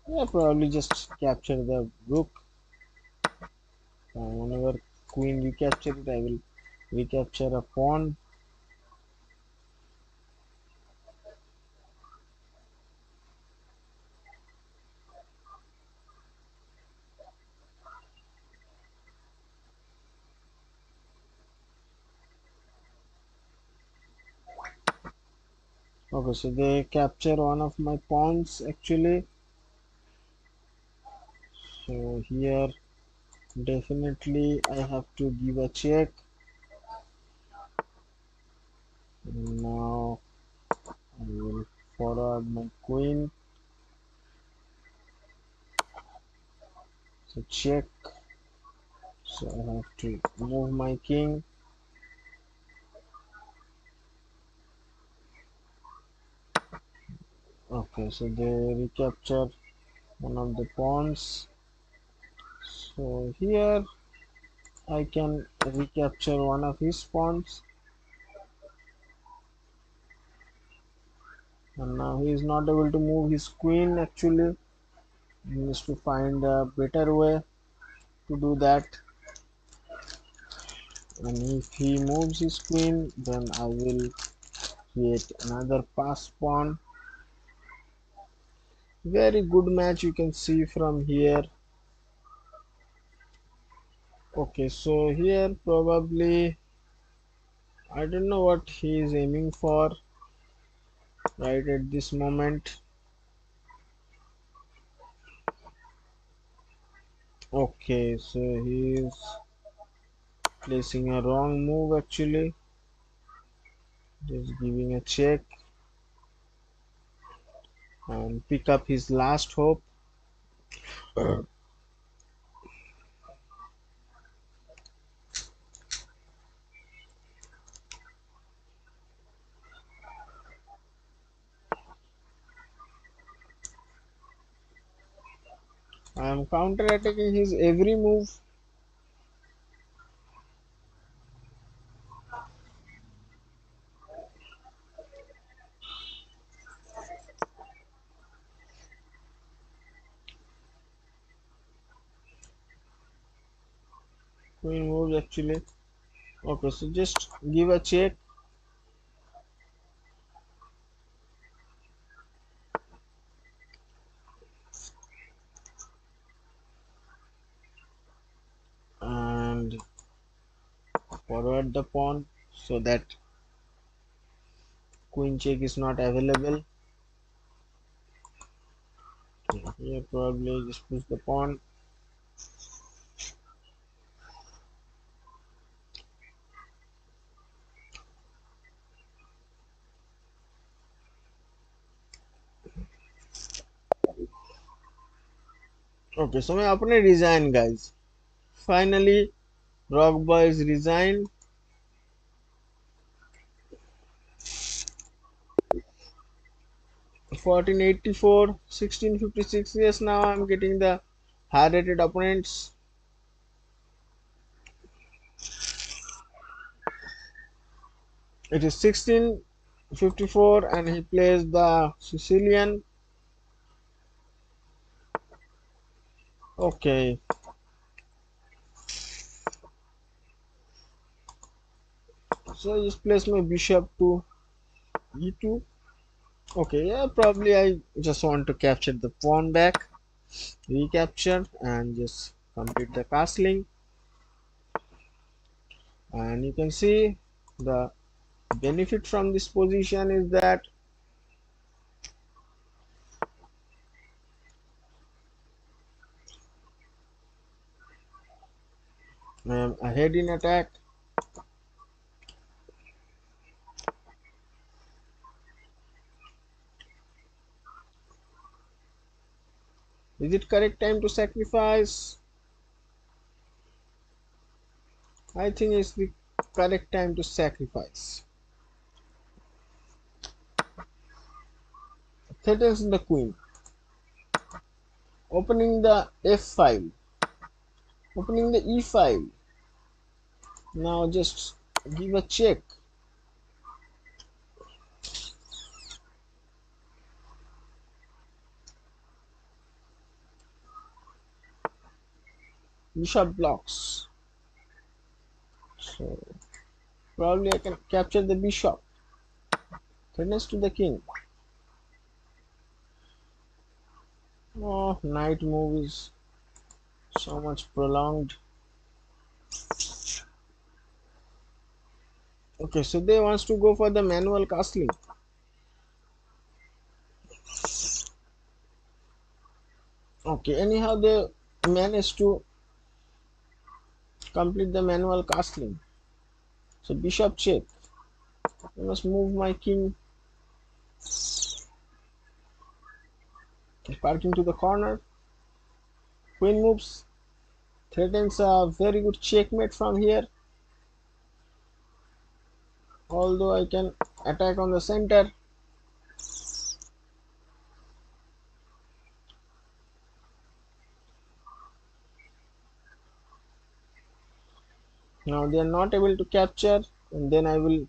A: yeah, probably just capture the rook. Whenever queen recapture it, I will recapture a pawn. Okay, so they capture one of my pawns actually. So here definitely I have to give a check. Now I will forward my queen. So check. So I have to move my king. Okay, so they recapture one of the pawns. So here I can recapture one of his pawns, and now he is not able to move his queen actually. He needs to find a better way to do that. And if he moves his queen, then I will create another pass pawn. Very good match you can see from here. Okay, so here probably I don't know what he is aiming for right at this moment. Okay, so he is placing a wrong move actually, just giving a check and pick up his last hope. I am counter attacking his every move. Queen moves actually. Okay, so just give a check and forward the pawn so that queen check is not available. Okay, here probably just push the pawn. Okay, so my opponent resigned, guys. Finally, Rock Boys resigned. 1484, 1656. Yes, now I'm getting the high rated opponents. It is 1654 and he plays the Sicilian. Okay. So I just place my bishop to e2. Okay, yeah, probably I just want to capture the pawn back, recapture, and just complete the castling. And you can see the benefit from this position is that I am ahead in attack. Is it correct time to sacrifice? I think it's the correct time to sacrifice. Threatens the queen. Opening the f file. Opening the e file. Now just give a check. Bishop blocks. So probably I can capture the bishop. Threatens to the king. Oh, knight move is so much prolonged. Okay, so they wants to go for the manual castling. Okay, anyhow they managed to complete the manual castling. So bishop check. I must move my king, parking to the corner. Queen moves, threatens a very good checkmate from here. Although I can attack on the center. Now they are not able to capture, and then I will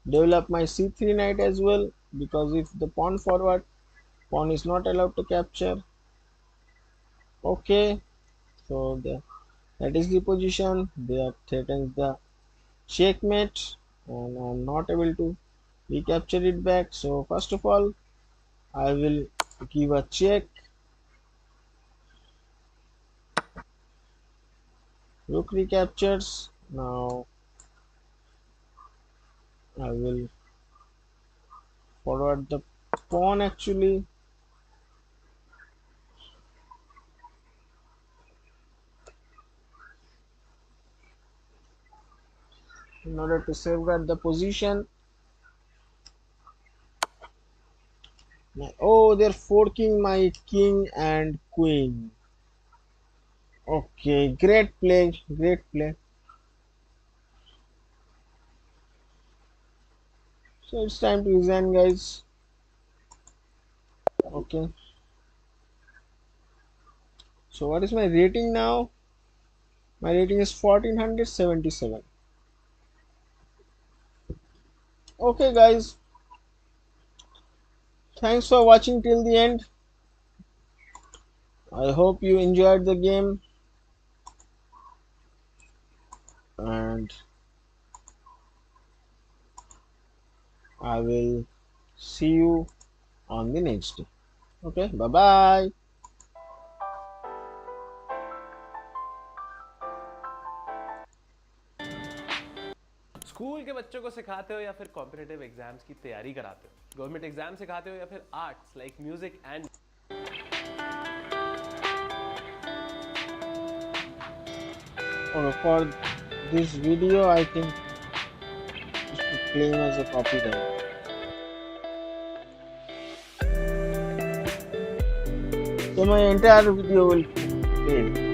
A: develop my c3 knight as well, because if the pawn forward, pawn is not allowed to capture. Okay, so that is the position. They threatens the checkmate, and I'm not able to recapture it back. So first of all, I will give a check. Rook recaptures. Now I will forward the pawn actually. In order to safeguard the position. Oh, they're forking my king and queen. Okay, great play, great play. So it's time to resign, guys. Okay. So what is my rating now? My rating is 1477. Okay, guys. Thanks for watching till the end. I hope you enjoyed the game, and I will see you on the next day. Okay, bye bye.
B: School के बच्चों को सिखाते हो या फिर competitive exams की तैयारी कराते हो, गवर्नमेंट एग्जाम सिखाते हो या फिर arts like music and
A: For this video, I think it should claim as a copyright. So my entire video will fail.